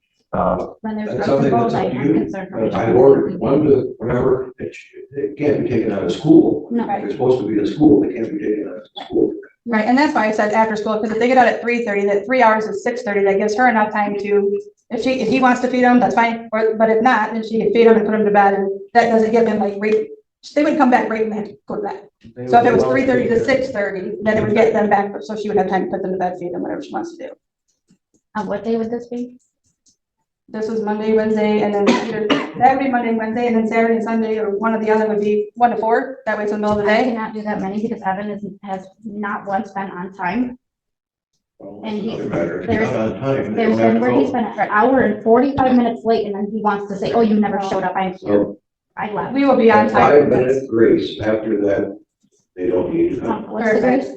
When there's That's drugs something involved, that's up I'm to you. concerned for my I children. ordered 1 to whatever, it can't be taken out of school. No. They're supposed to be in school, they can't be taken out of school. Right, and that's why I said after school, because if they get out at 3:30, that 3 hours is 6:30, that gives her enough time to, if he wants to feed them, that's fine, but if not, then she can feed them and put them to bed, and that doesn't give them like they would come back right and have to go to bed. So if it was 3:30 to 6:30, then it would get them back, so she would have time to put them to bed, feed them, whatever she wants to do. On what day would this be? This was Monday, Wednesday, and then either, that would be Monday, Wednesday, and then Saturday and Sunday, or one or the other would be 1 to 4, that way it's in the middle of the I day. cannot do that many because Evan has not once been on time. Well, And it's he- another matter. If you're there's- not on time, they There's don't have been to where he's go. been an hour and 45 minutes late and then he wants to say, oh, you never showed up. I'm here. So, I left. We will be on time. 5-minute grace, after that, they don't need to come. What's the grace?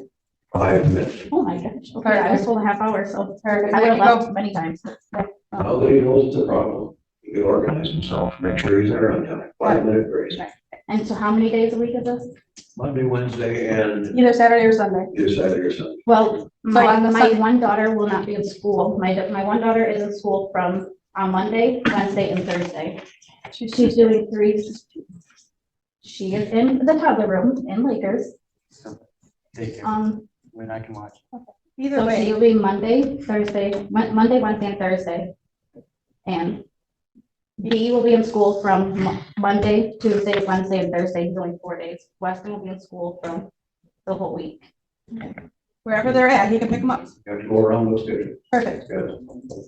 5 minutes. Oh my gosh. Okay, I was told a half hour, so Perfect. I would have There you go. left many times. Now that he knows it's a problem, He can organize himself, make sure he's there on time, 5-minute grace. And so how many days a week is this? Monday, Wednesday, and Either Saturday or Sunday. either Saturday or Sunday. Well, So on the my Sunday- one daughter will not be in school. My one daughter is in school from on Monday, Wednesday, and Thursday. She's doing she is in the toddler room in Lakers. Take care, when I can watch. Either So way, she'll be Monday, Thursday, Monday, Wednesday, and Thursday. And B will be in school from Monday, Tuesday, Wednesday, and Thursday. He's only 4 days. Weston will be in school from the whole week. wherever they're at, he can pick them up. You have to go around those schedule. Perfect. Good.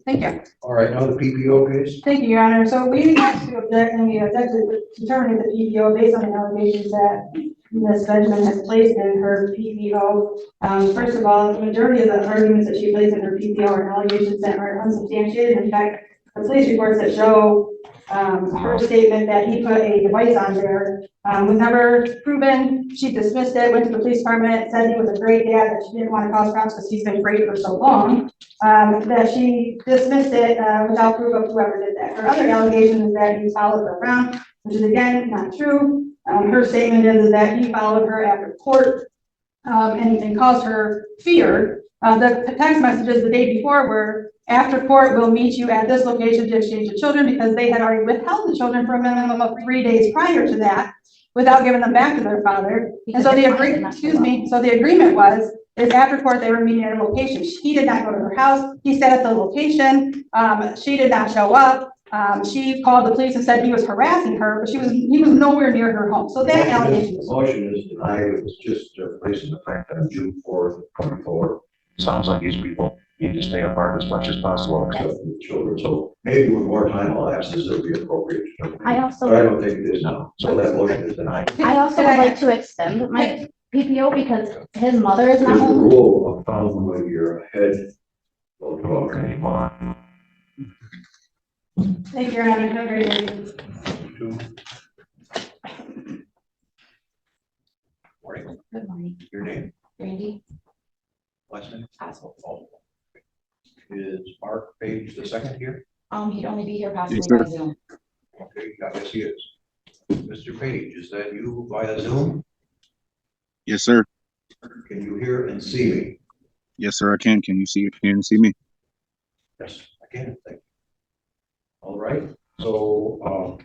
Thank you. All right, now the PPO case. Thank you, Your Honor. So we have to object, and we objected determining the PPO based on the allegations that Ms. Benjamin has placed in her PPO. First of all, the majority of the arguments that she placed in her PPO are allegations that are unsubstantiated. In fact, the police reports that show her statement that he put a device on there was never proven. She dismissed it, went to the police department, said he was a great dad, that she didn't want to cause problems because he's been great for so long. That she dismissed it without proof of whoever did that. Her other allegation is that he followed her around, which is again not true. Her statement is that he followed her after court and caused her fear. The text messages the day before were, after court, we'll meet you at this location to exchange the children, because they had already withheld the children for a minimum of 3 days prior to that without giving them back to their father. And so the agreement, so the agreement is after court, they were meeting at a location. He did not go to her house. He sat at the location. She did not show up. She called the police and said he was harassing her, but he was nowhere near her home. So that allegation. The motion is denied. It was just placing the fact that on June 4th, 24. Sounds like these people need to stay apart as much as possible, except for the children. So maybe with more time elapses, it'll be appropriate. I also. But I don't think it is now. So that motion is denied. I also would like to extend my PPO because his mother is not There's a home. rule of thumb when you're ahead. Don't talk anymore. Thank you, Your Honor. Have a great day. Morning. Good morning, Your name, Randy last name? Oswald. Is Mark Page the second here? He'd only be here possibly Yes, sir. by Zoom. Okay, I guess he is. Mr. Page, is that you via Zoom? Yes, sir. Can you hear and see me? Yes, sir, I can. Can you see me? Yes, I can, thank you. All right, so, well,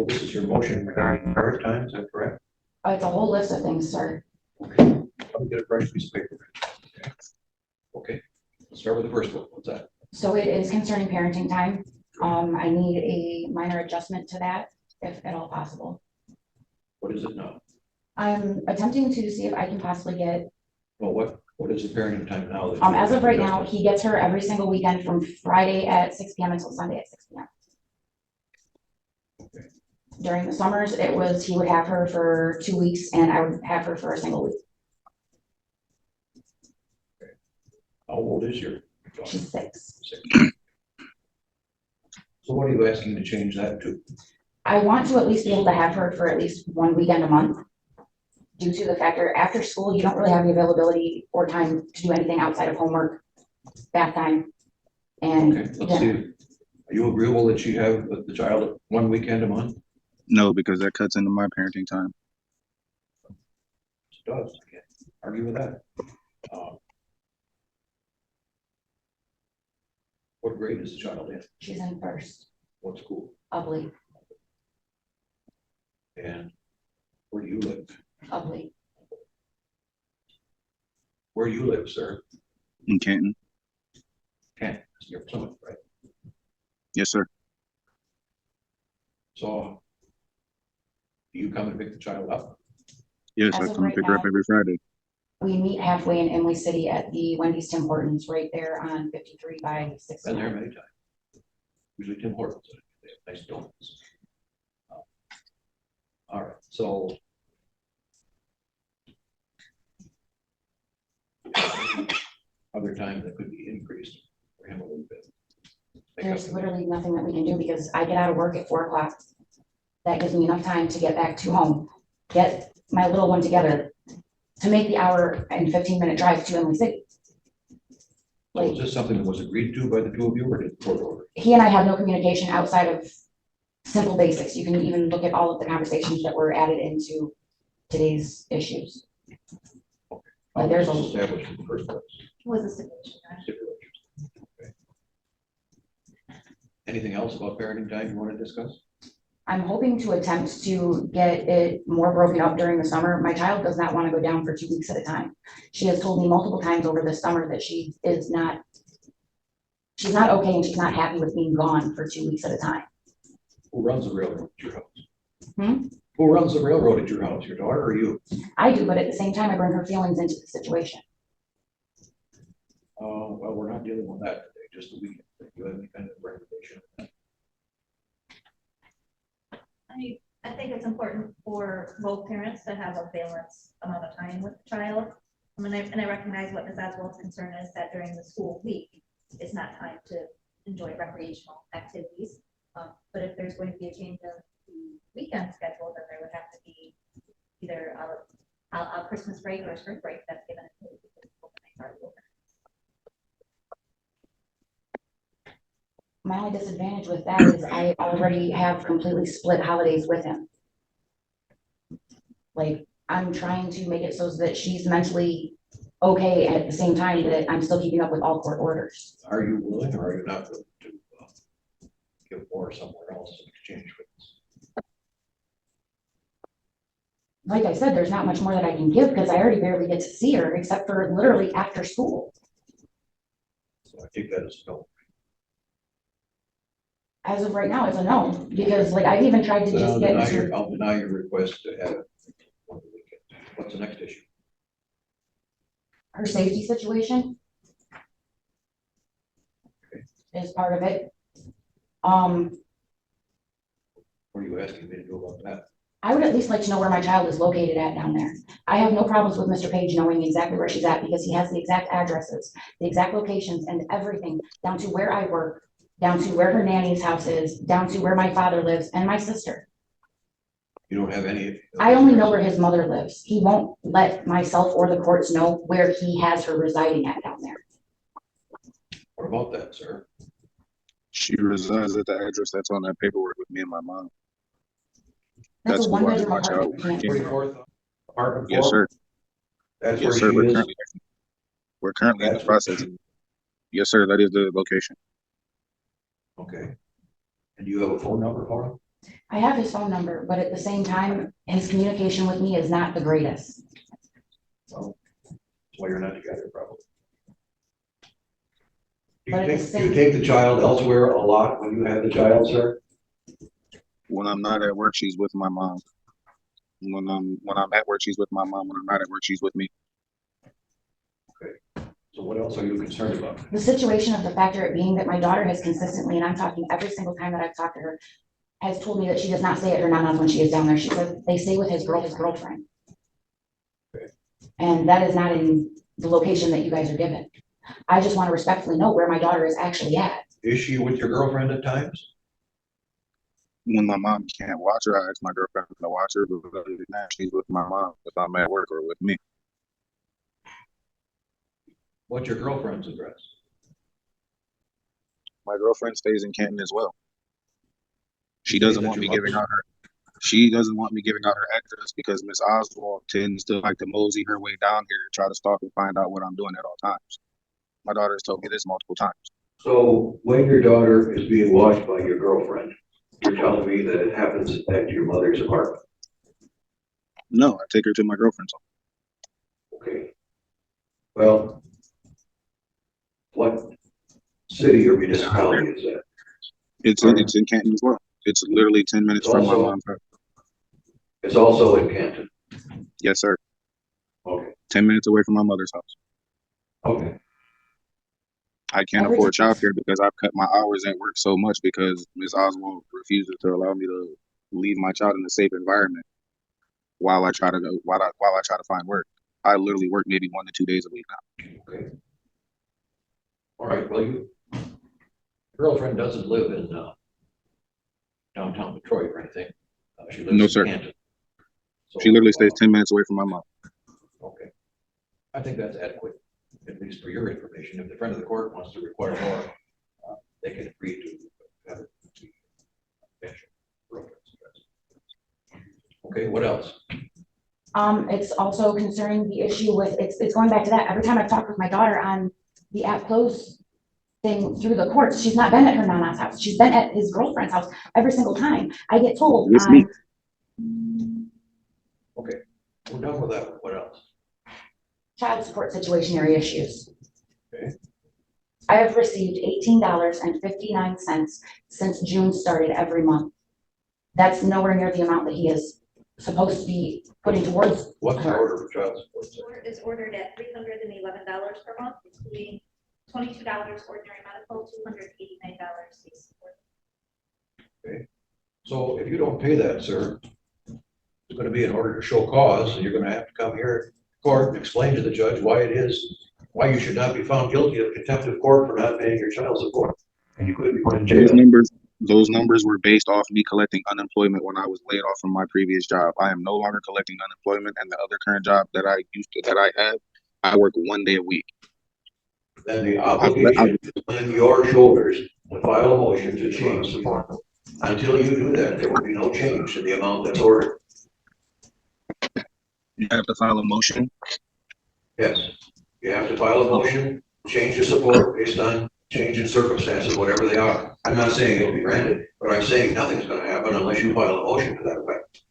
this is your motion regarding current time, is that correct? It's a whole list of things, sir. Okay, let me get a fresh piece of paper. Okay, let's start with the first one, what's that? So it is concerning parenting time. I need a minor adjustment to that, if at all possible. What is it now? I'm attempting to see if I can possibly get, Well, what is the parenting time now? that you as of have right now, adjusted? he gets her every single weekend from Friday at 6 p.m. until Sunday at 6 p.m. Okay. During the summers, he would have her for 2 weeks and I would have her for a single week. How old is your daughter? She's 6. 6. So what are you asking to change that to? I want to at least be able to have her for at least 1 weekend a month. Due to the factor, after school, you don't really have the availability or time to do anything outside of homework, bath time. And Okay, let's see. Are you agreeable that she have the child 1 weekend a month? No, because that cuts into my parenting time. It does, I can't argue with that. What grade is the child in? she's in first, What school? ugly, And where do you live? ugly. Where do you live, sir? In Canton. Kent, you're Plymouth, right? Yes, sir. So do you come and pick the child up? Yes, As I of come right pick her up now- every Friday. We meet halfway in Emily City at the Wendy's Tim Hortons right there on 53 by 6. Been there many times. Usually Tim Hortons, they have nice donuts. All right, so. Other time that could be increased for him a little bit. Make There's up- literally nothing that we can do because I get out of work at 4 o'clock. That gives me enough time to get back to home, get my little one together, to make the hour and 15-minute drive to Emily City. So is this something that was agreed to by the two of you or did the court order? He and I have no communication outside of simple basics. You can even look at all of the conversations that were added into today's issues. How there's was a- this established in the first place? Was a stipulation, right? Stipulations. Okay. Anything else about parenting time you want to discuss? I'm hoping to attempt to get it more broken up during the summer. My child does not want to go down for 2 weeks at a time. She has told me multiple times over the summer that she's not okay and she's not happy with being gone for 2 weeks at a time. Who runs the railroad at your house? Hmm? Who runs the railroad at your house, your daughter or you? I do, but at the same time, I bring her feelings into the situation. Well, we're not dealing with that today, just the weekend. Do you have any kind of recommendation? I think it's important for both parents to have a balanced amount of time with the child. And I recognize what Ms. Oswald's concern is that during the school week, it's not time to enjoy recreational activities. But if there's going to be a change of the weekend schedule, then there would have to be either a Christmas break or a spring break that's given. My only disadvantage with that is I already have completely split holidays with him. Like, I'm trying to make it so that she's mentally okay at the same time that I'm still keeping up with all court orders. Are you willing or are you not willing to give more somewhere else in exchange for this? Like I said, there's not much more that I can give because I already barely get to see her except for literally after school. So I think that is no. As of right now, it's a no, because like I've even tried to So just get into. I'll deny your request to have it on the weekend. What's the next issue? Her safety situation is part of it. What are you asking me to do about that? I would at least like to know where my child is located at down there. I have no problems with Mr. Page knowing exactly where she's at because he has the exact addresses, the exact locations and everything down to where I work, down to where her nanny's house is, down to where my father lives and my sister. You don't have any? I only know where his mother lives. He won't let myself or the courts know where he has her residing at down there. What about that, sir? She resides at the address that's on that paperwork with me and my mom. That's a who I one-bedroom my child. apartment. You can't- 44th apartment? Yes, sir. That's Yes, where sir. she is? We're currently in the That's where process. she- Yes, sir. That is the location. Okay. And do you have a phone number for him? I have his phone number, but at the same time, his communication with me is not the greatest. Well, that's why you're not together, probably. Do But at you the take, same- do you take the child elsewhere a lot when you have the child, sir? When I'm not at work, she's with my mom. When I'm at work, she's with my mom. When I'm not at work, she's with me. So what else are you concerned about? The situation of the factor it being that my daughter has consistently, and I'm talking every single time that I've talked to her, has told me that she does not stay at her nana's when she is down there. She says they stay with his girlfriend. Okay. And that is not in the location that you guys are given. I just want to respectfully know where my daughter is actually at. Is she with your girlfriend at times? When my mom can't watch her, I ask my girlfriend to watch her, but other than that, she's with my mom if I'm at work or with me. What's your girlfriend's address? My girlfriend stays in Canton as well. She Stays doesn't at want me your giving mother's? out her. She doesn't want me giving out her address because Miss Oswald tends to like to mosey her way down here to try to stalk and find out what I'm doing at all times. My daughter has told me this multiple times. So when your daughter is being watched by your girlfriend, you're telling me that it happens at your mother's apartment? No, I take her to my girlfriend's home. Okay. Well, what city or municipality is that? It's in Canton as well. It's literally 10 minutes from my Also- mom's house. It's also in Canton. Yes, sir. Okay. 10 minutes away from my mother's house. Okay. I can't afford childcare because I've cut my hours at work so much because Ms. Oswald refuses to allow me to leave my child in a safe environment while I try to find work. I literally work maybe 1 to 2 days a week now. Okay. All right, well, your girlfriend doesn't live in downtown Detroit or anything. She lives No, in sir. Canton. So, She literally stays 10 minutes away from my mom. Okay. I think that's adequate. at least for your information, if the friend of the court wants to require more, they can agree to have it. Okay, what else? It's also concerning the issue with, it's going back to that, every time I've talked with my daughter on the app close thing through the courts, she's not been at her nana's house, she's been at his girlfriend's house every single time. I get told This on week. Okay, we're done with that. What else? child support situationary issues. Okay. I have received $18.59 since June started every month. That's nowhere near the amount that he is supposed to be putting towards What's the her. order for child support? Support is ordered at $311 per month, including $22 ordinary medical, $289 support. So if you don't pay that, sir, it's going to be in order to show cause, and you're going to have to come here to court and explain to the judge why it is, why you should not be found guilty of contempt of court for not paying your child support. And you could be put in jail. Those numbers were based off me collecting unemployment when I was laid off from my previous job. I am no longer collecting unemployment, and the other current job that I have, I work 1 day a week. Then the obligation is on your shoulders to file a motion to change support. Until you do that, there will be no change to the amount that's ordered. You have to file a motion. Yes, you have to file a motion, change the support based on change in circumstances, whatever they are. I'm not saying it'll be granted, but I'm saying nothing's gonna happen unless you file a motion to that effect.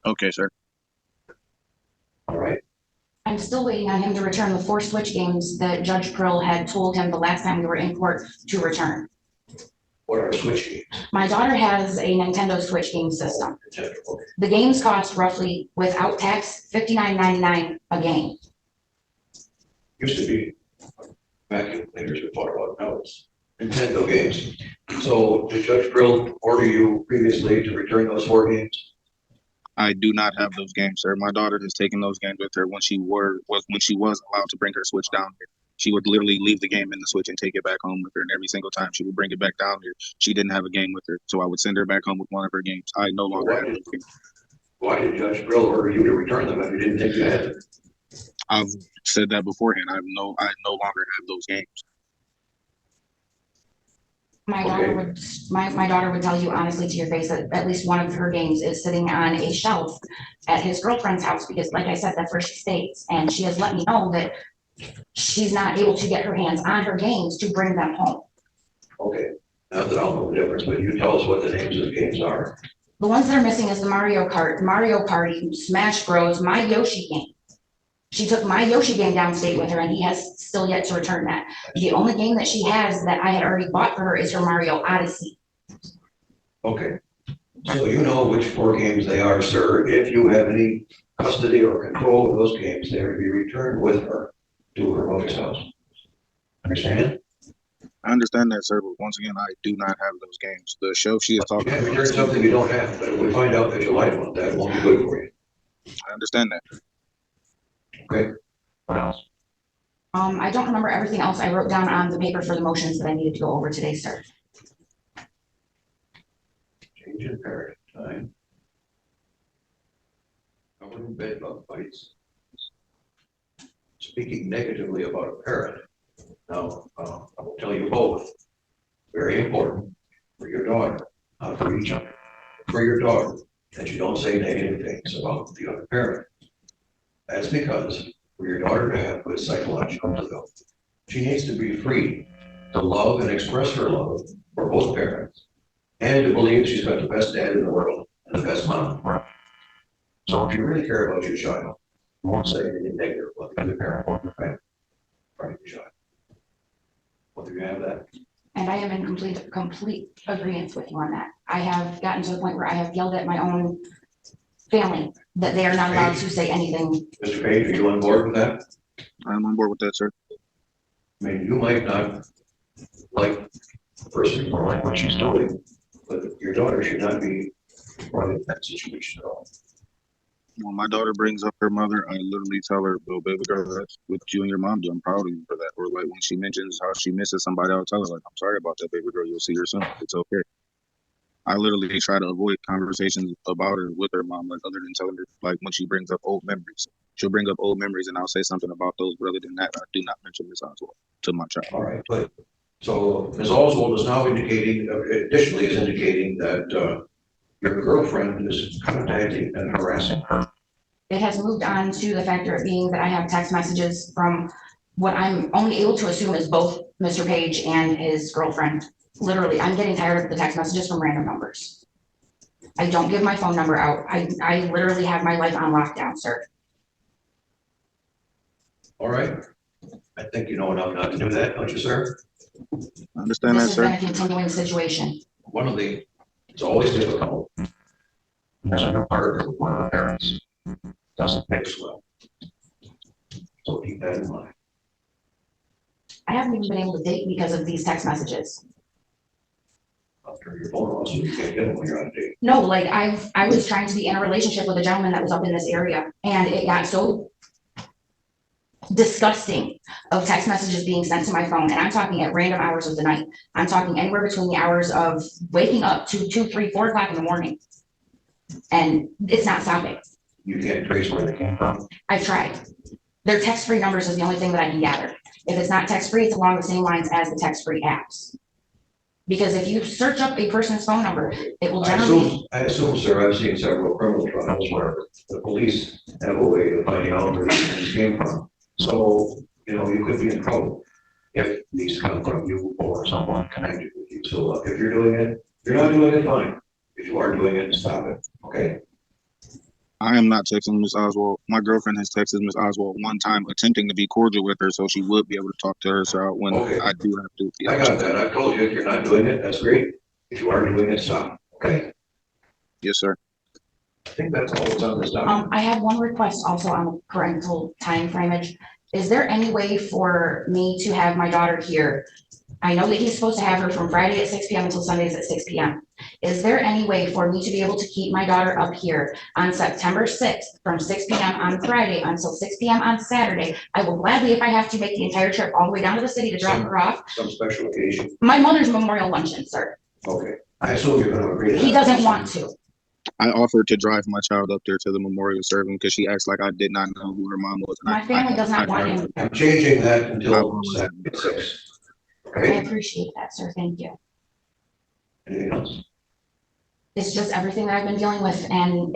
Okay, sir. All right? I'm still waiting on him to return the 4 Switch games that Judge Prill had told him the last time we were in court to return. What are Switch games? My daughter has a Nintendo Switch game system. Okay. The games cost roughly, without tax, $59.99 a game. Used to be vacuum cleaners we thought about, now it's Nintendo games. So did Judge Prill order you previously to return those 4 games? I do not have those games, sir. My daughter has taken those games with her when she was allowed to bring her Switch down here. She would literally leave the game in the Switch and take it back home with her. And every single time she would bring it back down here, she didn't have a game with her. So I would send her back home with one of her games. I no longer have those games. Why did Judge Prill order you to return them if you didn't think you had them? I've said that beforehand. I no longer have those games. My daughter would tell you honestly to your face that at least one of her games is sitting on a shelf at his girlfriend's house, because like I said, that's where she stays. And she has let me know that she's not able to get her hands on her games to bring them home. Okay, not that I'll know the difference, but you tell us what the names of the games are. The ones that are missing is the Mario Kart, Mario Party, Smash Bros, my Yoshi game. She took my Yoshi game downstate with her, and he has still yet to return that. The only game that she has that I had already bought for her is her Mario Odyssey. Okay, so you know which 4 games they are, sir. If you have any custody or control of those games, they are to be returned with her to her mother's house. Understand? I understand that, sir, but once again, I do not have those games. The shelf she is talking You can't about. return something you don't have, but if we find out that you lied about that, it won't be good for you. I understand that. Okay? What else? I don't remember everything else I wrote down on the paper for the motions that I needed to go over today, sir. Change in parent time. Covering bed bug bites. Speaking negatively about a parent. Now, I will tell you both, very important for your daughter, not for each other, for your daughter, that you don't say negative things about the other parent. That's because for your daughter to have good psychological health, she needs to be free to love and express her love for both parents, and to believe she's got the best dad in the world and the best mom in the world. So if you really care about your child, you won't say anything negative about the other parent or the family, right, your child. Whether you have that. And I am in complete agreement with you on that. I have gotten to the point where I have yelled at my own family that they are not allowed to say anything. Mr. Page, are you on board with that? I'm on board with that, sir. I mean, you might not like the person or like what she's doing, but your daughter should not be brought in that situation at all. When my daughter brings up her mother, I literally tell her, "Well, baby girl, that's what you and your mom do. I'm proud of you for that." Or like when she mentions how she misses somebody, I'll tell her, like, "I'm sorry about that, baby girl. You'll see her soon. It's okay." I literally try to avoid conversations about her with her mom, like other than telling her, like when she brings up old memories. she'll bring up old memories and I'll say something about those. But other than that, I do not mention Miss Oswald to my child. All right, but, so Ms. Oswald is now indicating, additionally is indicating that, your girlfriend is contacting and harassing her. It has moved on to the factor of being that I have text messages from what I'm only able to assume is both Mr. Page and his girlfriend. Literally, I'm getting tired of the text messages from random numbers. I don't give my phone number out. I literally have my life on lockdown, sir. All right. I think you know enough not to do that, don't you, sir? I understand that, This has been sir. a continuing situation. It's always difficult. As a part of one of the parents doesn't mix well. So keep that in mind. I haven't even been able to date because of these text messages. I'll turn your phone off so you can't get them when you're on a date. No, like I was trying to be in a relationship with a gentleman that was up in this area, and it got so disgusting of text messages being sent to my phone, and I'm talking at random hours of the night. I'm talking anywhere between the hours of waking up to 2, 3, 4 o'clock in the morning. And it's not stopping. You can't trace where they came from. I've tried. Their text-free numbers is the only thing that I can gather. If it's not text-free, it's along the same lines as the text-free apps. Because if you search up a person's phone number, it will generally. I assume, sir, I've seen several criminal trials where the police have a way of finding out where these came from. So, you could be in trouble if these come from you or someone connected with you. So if you're doing it, you're not doing it, fine. If you are doing it, stop it, okay? I am not texting Miss Oswald. My girlfriend has texted Miss Oswald one time, attempting to be cordial with her, so she would be able to talk to her. So when Okay. I do have to, yeah. I got that. I've told you, if you're not doing it, that's great. If you are doing it, stop, okay? Yes, sir. I think that's all that's on this document. I have one request also on the parental time framage. Is there any way for me to have my daughter here? I know that he's supposed to have her from Friday at 6 p.m. until Sundays at 6 p.m. Is there any way for me to be able to keep my daughter up here on September 6th from 6 p.m. on Friday until 6 p.m. on Saturday? I will gladly, if I have to, make the entire trip all the way down to the city to drop her off. Some special occasion, My mother's memorial luncheon, sir. okay. I assume you're gonna agree to that. He doesn't want to. I offered to drive my child up there to the memorial service because she acts like I did not know who her mom was. My family does not want him. I'm changing that until Saturday at 6. I Okay, appreciate that, sir. Thank you. anything else? It's just everything that I've been dealing with, and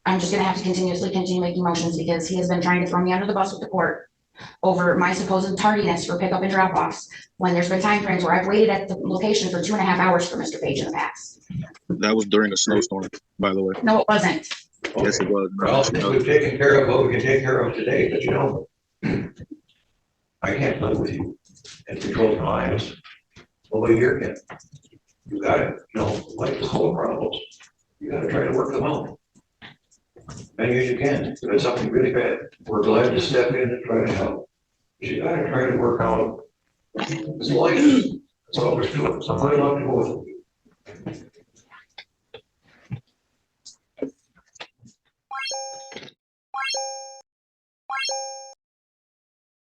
I'm just gonna have to continue making motions because he has been trying to throw me under the bus with the court over my supposed tardiness for pickup and drop-offs, when there's been time frames where I've waited at the location for 2.5 hours for Mr. Page in the past. That was during a snowstorm, by the way. No, it wasn't. Yes, it was. Well, we've taken care of what we can take care of today, but I can't live with you and control your lives. Nobody here can. You gotta, life is full of problems. You gotta try to work them out. Many as you can. If it's something really bad, we're glad to step in and try to help. But you gotta try to work out. It's life. That's all we're doing. So I love you both of you.